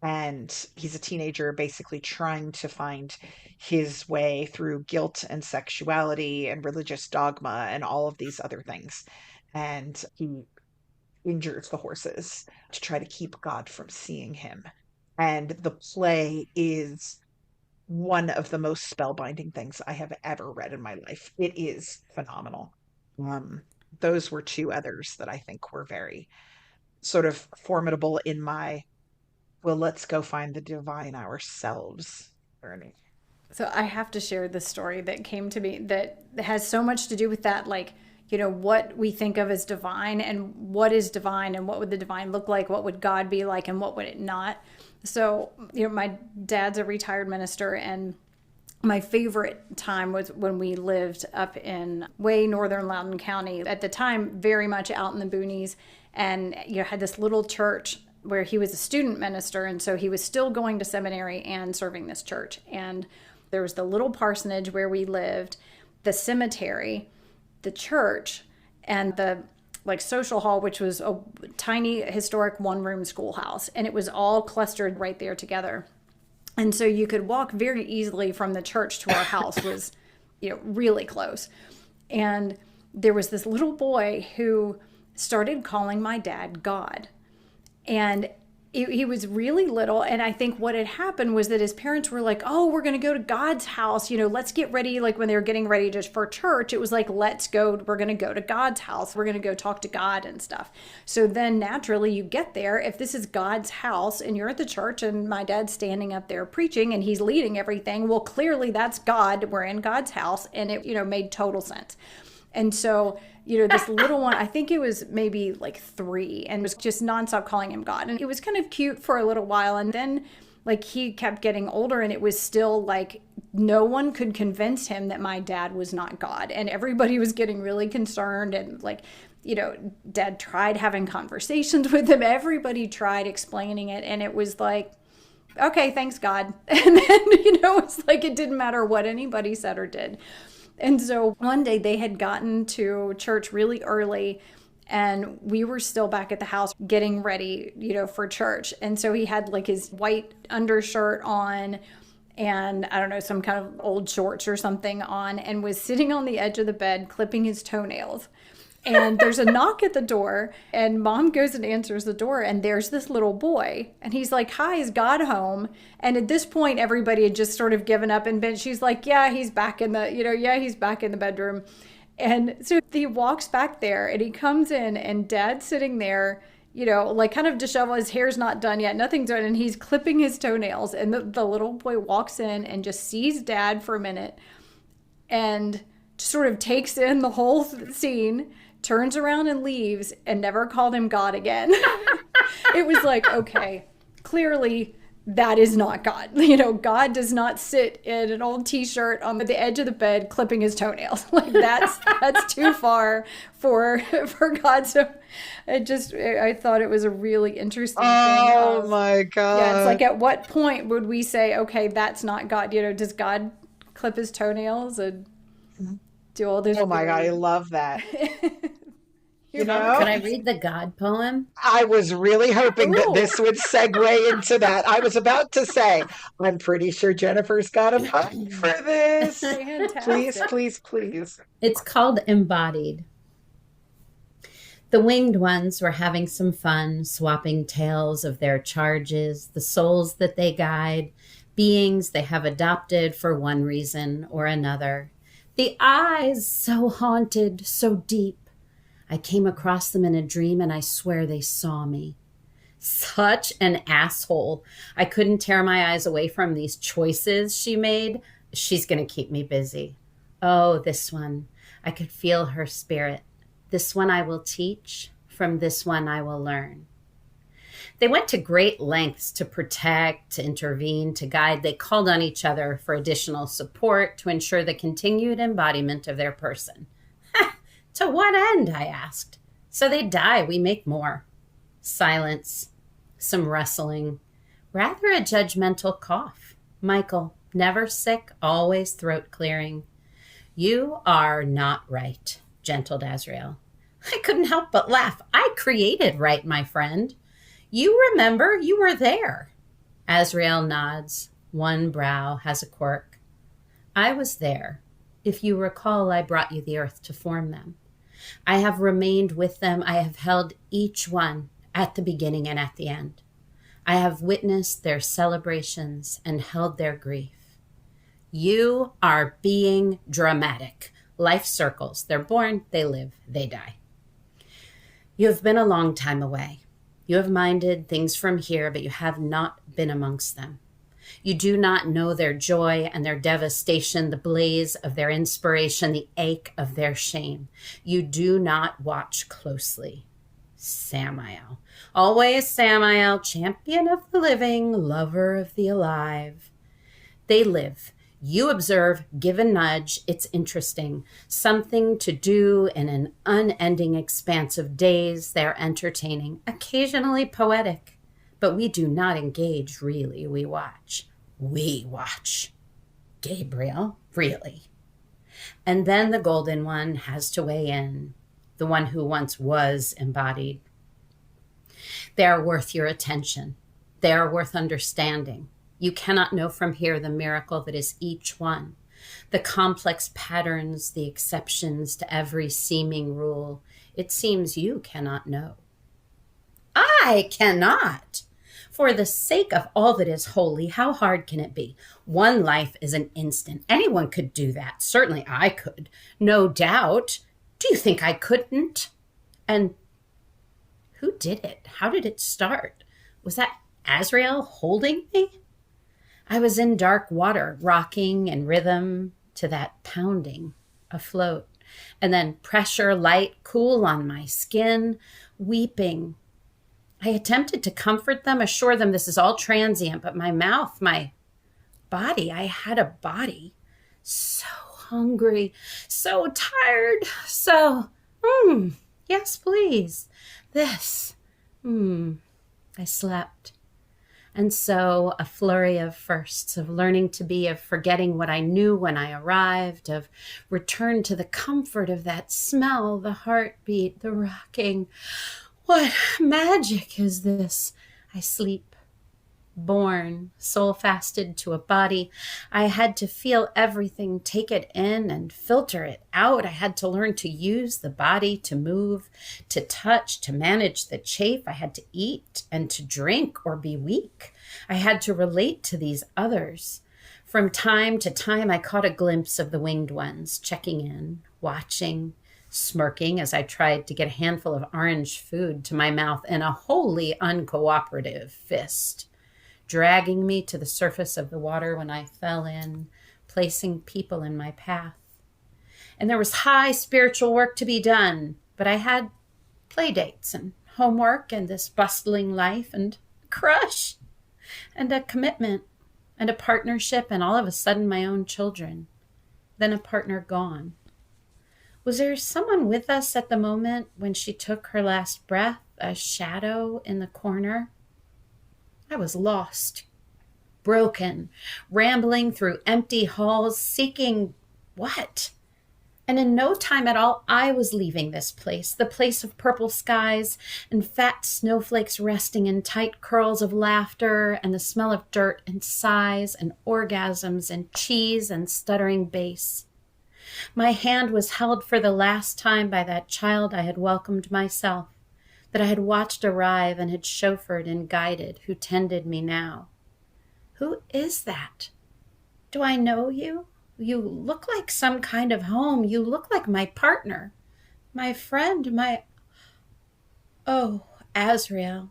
And he's a teenager basically trying to find his way through guilt and sexuality and religious dogma and all of these other things. And he injures the horses to try to keep God from seeing him. And the play is one of the most spellbinding things I have ever read in my life. It is phenomenal. Um, those were two others that I think were very sort of formidable in my, well, let's go find the divine ourselves journey. So I have to share this story that came to me that has so much to do with that, like, you know, what we think of as divine and what is divine and what would the divine look like, what would God be like and what would it not. So, you know, my dad's a retired minister, and my favorite time was when we lived up in way northern Loudoun County. At the time, very much out in the boonies, and you know, had this little church where he was a student minister, and so he was still going to seminary and serving this church. And there was the little parsonage where we lived, the cemetery, the church, and the like social hall, which was a tiny historic one-room schoolhouse, and it was all clustered right there together. And so you could walk very easily from the church to our house, was, you know, really close. And there was this little boy who started calling my dad God. And he was really little, and I think what had happened was that his parents were like, oh, we're going to go to God's house, you know, let's get ready. Like when they were getting ready just for church, it was like, let's go, we're going to go to God's house, we're going to go talk to God and stuff. So then naturally you get there, if this is God's house and you're at the church and my dad's standing up there preaching and he's leading everything, well, clearly that's God, we're in God's house. And it, you know, made total sense. And so, you know, this little one, I think it was maybe like 3, and was just nonstop calling him God. And it was kind of cute for a little while. And then like he kept getting older, and it was still like no one could convince him that my dad was not God. And everybody was getting really concerned. And like, you know, Dad tried having conversations with him. Everybody tried explaining it. And it was like, okay, thanks God. And then, you know, it's like it didn't matter what anybody said or did. And so one day they had gotten to church really early, and we were still back at the house getting ready, you know, for church. And so he had like his white undershirt on and I don't know, some kind of old shorts or something on, and was sitting on the edge of the bed clipping his toenails. And there's a knock at the door, and Mom goes and answers the door, and there's this little boy, and he's like, hi, is God home? And at this point, everybody had just sort of given up, and she's like, yeah, he's back in the, you know, yeah, he's back in the bedroom. And so he walks back there, and he comes in, and Dad's sitting there, you know, like kind of disheveled, his hair's not done yet, nothing's done, and he's clipping his toenails. And the little boy walks in and just sees Dad for a minute, and sort of takes in the whole scene, turns around and leaves, and never called him God again. It was like, okay, clearly that is not God. You know, God does not sit in an old t-shirt on the edge of the bed clipping his toenails. Like that's too far for God. So I thought it was a really interesting thing. Oh my God. Yeah, it's like, at what point would we say, okay, that's not God? You know, does God clip his toenails and do all this? Oh my God, I love that. You know, can I read the God poem? I was really hoping that this would segue into that. I was about to say, I'm pretty sure Jennifer's got a poem for this. Fantastic. Please, please, please. It's called Embodied. The winged ones were having some fun, swapping tales of their charges, the souls that they guide, beings they have adopted for one reason or another. The eyes, so haunted, so deep. I came across them in a dream, and I swear they saw me. Such an asshole. I couldn't tear my eyes away from these choices she made. She's going to keep me busy. Oh, this one. I could feel her spirit. This one I will teach. From this one I will learn. They went to great lengths to protect, to intervene, to guide. They called on each other for additional support to ensure the continued embodiment of their person. To what end, I asked. So they die, we make more. Silence, some rustling, rather a judgmental cough. Michael, never sick, always throat clearing. You are not right, gentled Azrael. I couldn't help but laugh. I created right, my friend. You remember, you were there. Azrael nods. One brow has a quirk. I was there. If you recall, I brought you the earth to form them. I have remained with them. I have held each one at the beginning and at the end. I have witnessed their celebrations and held their grief. You are being dramatic. Life circles. They're born, they live, they die. You have been a long time away. You have minded things from here, but you have not been amongst them. You do not know their joy and their devastation, the blaze of their inspiration, the ache of their shame. You do not watch closely. Samael. Always Samael, champion of the living, lover of the alive. They live. You observe, give a nudge, it's interesting. Something to do in an unending expanse of days. They're entertaining, occasionally poetic. But we do not engage, really. We watch. We watch. Gabriel, really. And then the golden one has to weigh in, the one who once was embodied. They are worth your attention. They are worth understanding. You cannot know from here the miracle that is each one, the complex patterns, the exceptions to every seeming rule. It seems you cannot know. I cannot. For the sake of all that is holy, how hard can it be? One life is an instant. Anyone could do that. Certainly I could. No doubt. Do you think I couldn't? And who did it? How did it start? Was that Azrael holding me? I was in dark water, rocking in rhythm to that pounding, afloat. And then pressure, light, cool on my skin, weeping. I attempted to comfort them, assure them this is all transient, but my mouth, my body, I had a body, so hungry, so tired, so, yes, please, this, I slept. And so a flurry of firsts, of learning to be, of forgetting what I knew when I arrived, of return to the comfort of that smell, the heartbeat, the rocking. What magic is this? I sleep, born, soul fasted to a body. I had to feel everything, take it in and filter it out. I had to learn to use the body, to move, to touch, to manage the chafe. I had to eat and to drink or be weak. I had to relate to these others. From time to time, I caught a glimpse of the winged ones, checking in, watching, smirking as I tried to get a handful of orange food to my mouth in a wholly uncooperative fist, dragging me to the surface of the water when I fell in, placing people in my path. And there was high spiritual work to be done, but I had play dates and homework and this bustling life and a crush and a commitment and a partnership and all of a sudden my own children, then a partner gone. Was there someone with us at the moment when she took her last breath, a shadow in the corner? I was lost, broken, rambling through empty halls, seeking what? And in no time at all, I was leaving this place, the place of purple skies and fat snowflakes resting in tight curls of laughter and the smell of dirt and sighs and orgasms and cheese and stuttering bass. My hand was held for the last time by that child I had welcomed myself, that I had watched arrive and had chauffeured and guided, who tended me now. Who is that? Do I know you? You look like some kind of home. You look like my partner, my friend, my... Oh, Azrael,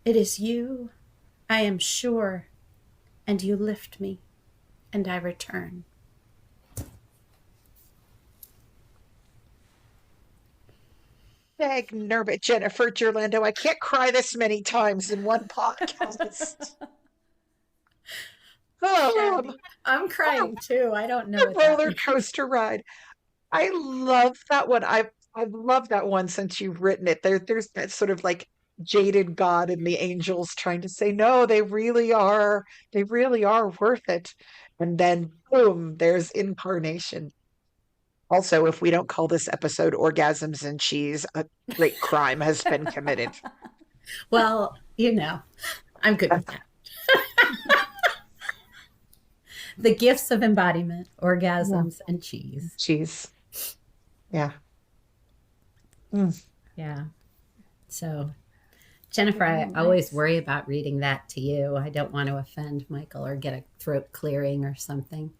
it is you, I am sure, and you lift me, and I return. Dag Nurbit, Jennifer Jurlando. I can't cry this many times in one podcast. Oh, I'm crying too. I don't know a what that roller means. coaster ride. I love that one. I've loved that one since you've written it. There's that sort of like jaded God and the angels trying to say, no, they really are worth it. And then boom, there's incarnation. Also, if we don't call this episode Orgasms and Cheese, a great crime has been committed. Well, I'm good with that. The gifts of embodiment, orgasms, and cheese. Cheese. Yeah. Mm. Yeah. So, Jennifer, I always worry about reading that to you. I don't want to offend Michael or get a throat clearing or something.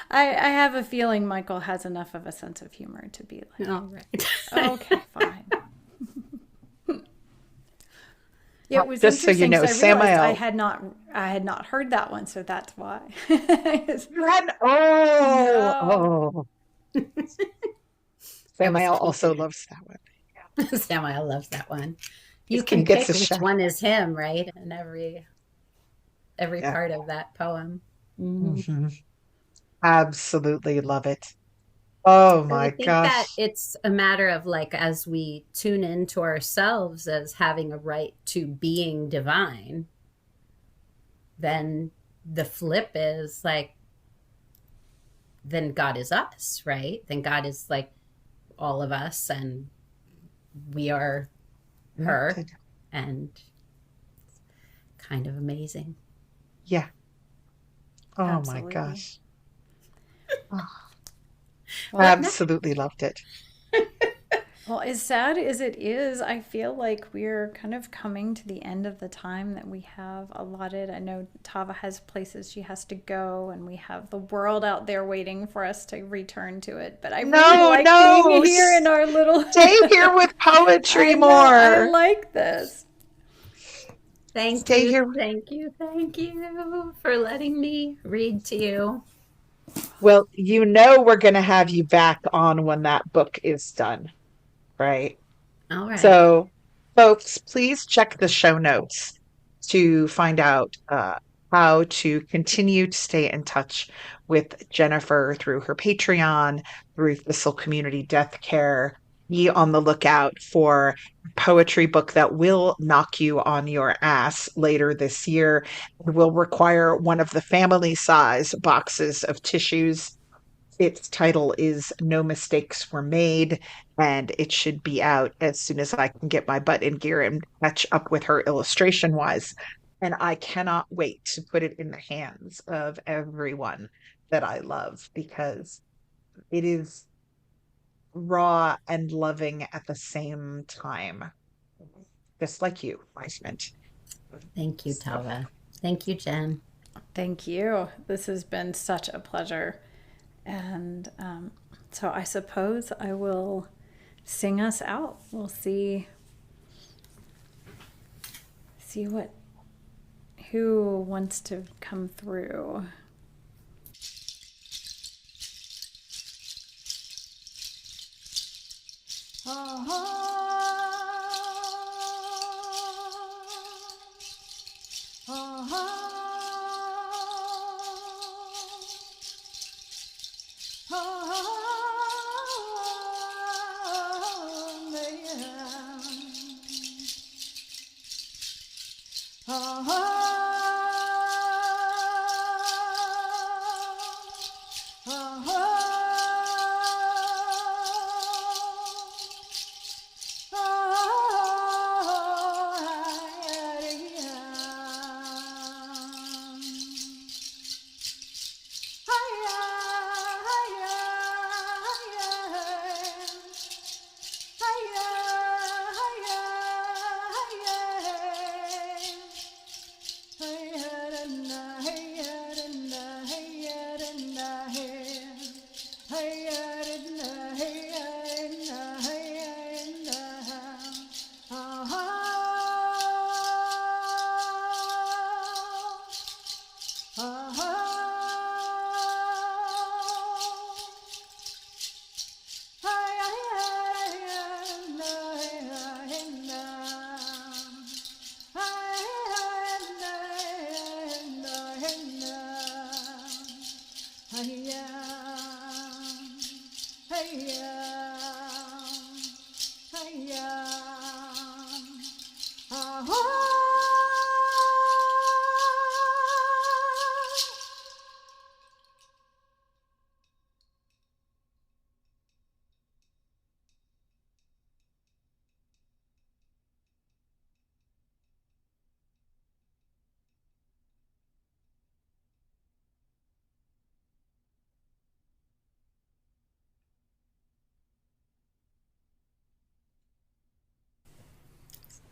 I have a feeling Michael has enough of a sense of humor to be like, all right. Okay, fine. It was Just so you interesting. know, I Samael. realized I had not heard that one, so that's why. Oh. Samael also loves that one. Samael loves that one. You He can gets pick a which shot. one is him, right? In every Yeah. part of that poem. Mhm. Absolutely love it. Oh And my I think that gosh. it's a matter of like, as we tune into ourselves as having a right to being divine, then the flip is like, then God is us, right? Then God is like all of us, and we are her, and kind of amazing. Yeah. Oh Absolutely. my gosh. Oh, absolutely loved it. Well, as sad as it is, I feel like we're kind of coming to the end of the time that we have allotted. I know Tava has places she has to go, and we have the world out there waiting for us to return to it. But I really like being here in our little... Stay here with poetry more. I like this. Thank you for letting me read to you. Well, we're going to have you back on when that book is done, right? All right. So, folks, please check the show notes to find out how to continue to stay in touch with Jennifer through her Patreon, through Thistle Community Death Care. Be on the lookout for a poetry book that will knock you on your ass later this year. It will require one of the family size boxes of tissues. Its title is No Mistakes Were Made, and it should be out as soon as I can get my butt in gear and catch up with her illustration wise. And I cannot wait to put it in the hands of everyone that I love, because it is raw and loving at the same time. Just like you, my friend. Thank you, Tava. Thank you, Jen. Thank you. This has been such a pleasure. And so I suppose I will sing us out. We'll see who wants to come through.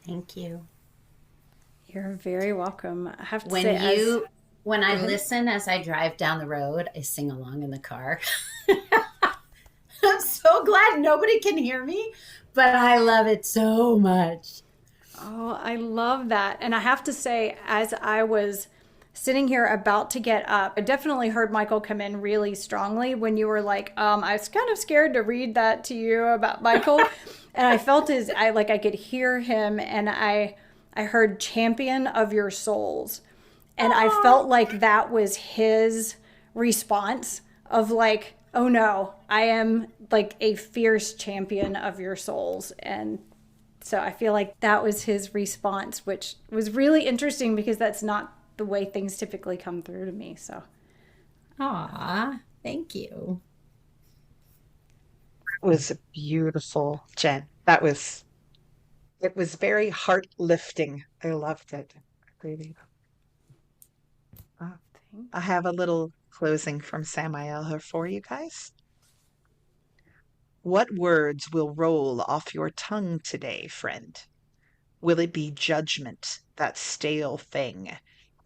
Thank you. You're very welcome. I have to When say, when I ahead. listen as I drive down the road, I sing along in the car. I'm so glad nobody can hear me, but I love it so much. Oh, I love that. And I have to say, as I was sitting here about to get up, I definitely heard Michael come in really strongly when you were like, I was kind of scared to read that to you about Michael. And I felt I could hear him, and I heard champion of your souls. And I felt like that was his response of like, oh no, I am like a fierce champion of your souls. And so I feel like that was his response, which was really interesting because that's not the way things typically come through to me. So, Aw, thank you. It was beautiful, Jen. It was very heart lifting. I loved it. Really. Uh, I have a little closing from Samael here for you guys. What words will roll off your tongue today, friend? Will it be judgment, that stale thing,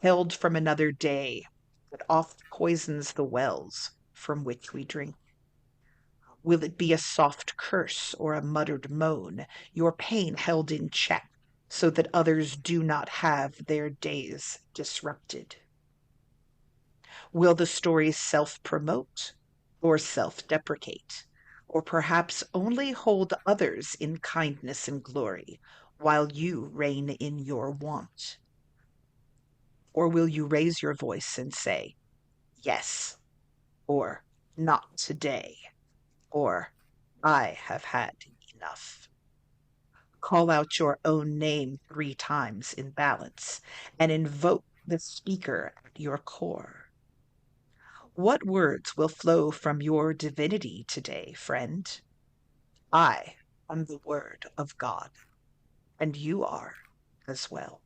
held from another day, that oft poisons the wells from which we drink? Will it be a soft curse or a muttered moan, your pain held in check, so that others do not have their days disrupted? Will the story self-promote or self-deprecate, or perhaps only hold others in kindness and glory, while you reign in your want? Or will you raise your voice and say, yes, or not today, or I have had enough? Call out your own name 3 times in balance and invoke the speaker at your core. What words will flow from your divinity today, friend? I am the Word of God, and you are as well.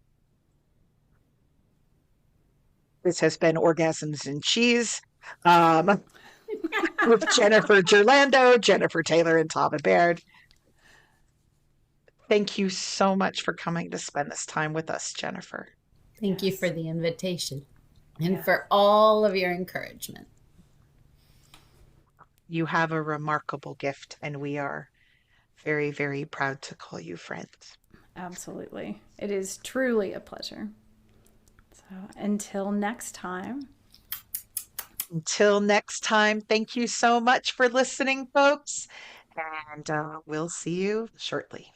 This has been Orgasms and Cheese with Jennifer Jurlando, Jennifer Taylor, and Tava Baird. Thank you so much for coming to spend this time with us, Jennifer. Thank you Yes. for the invitation and Yeah. for all of your encouragement. You have a remarkable gift, and we are very, very proud to call you friends. Absolutely. It is truly a pleasure. So until next time. Until next time, thank you so much for listening, folks, and we'll see you shortly.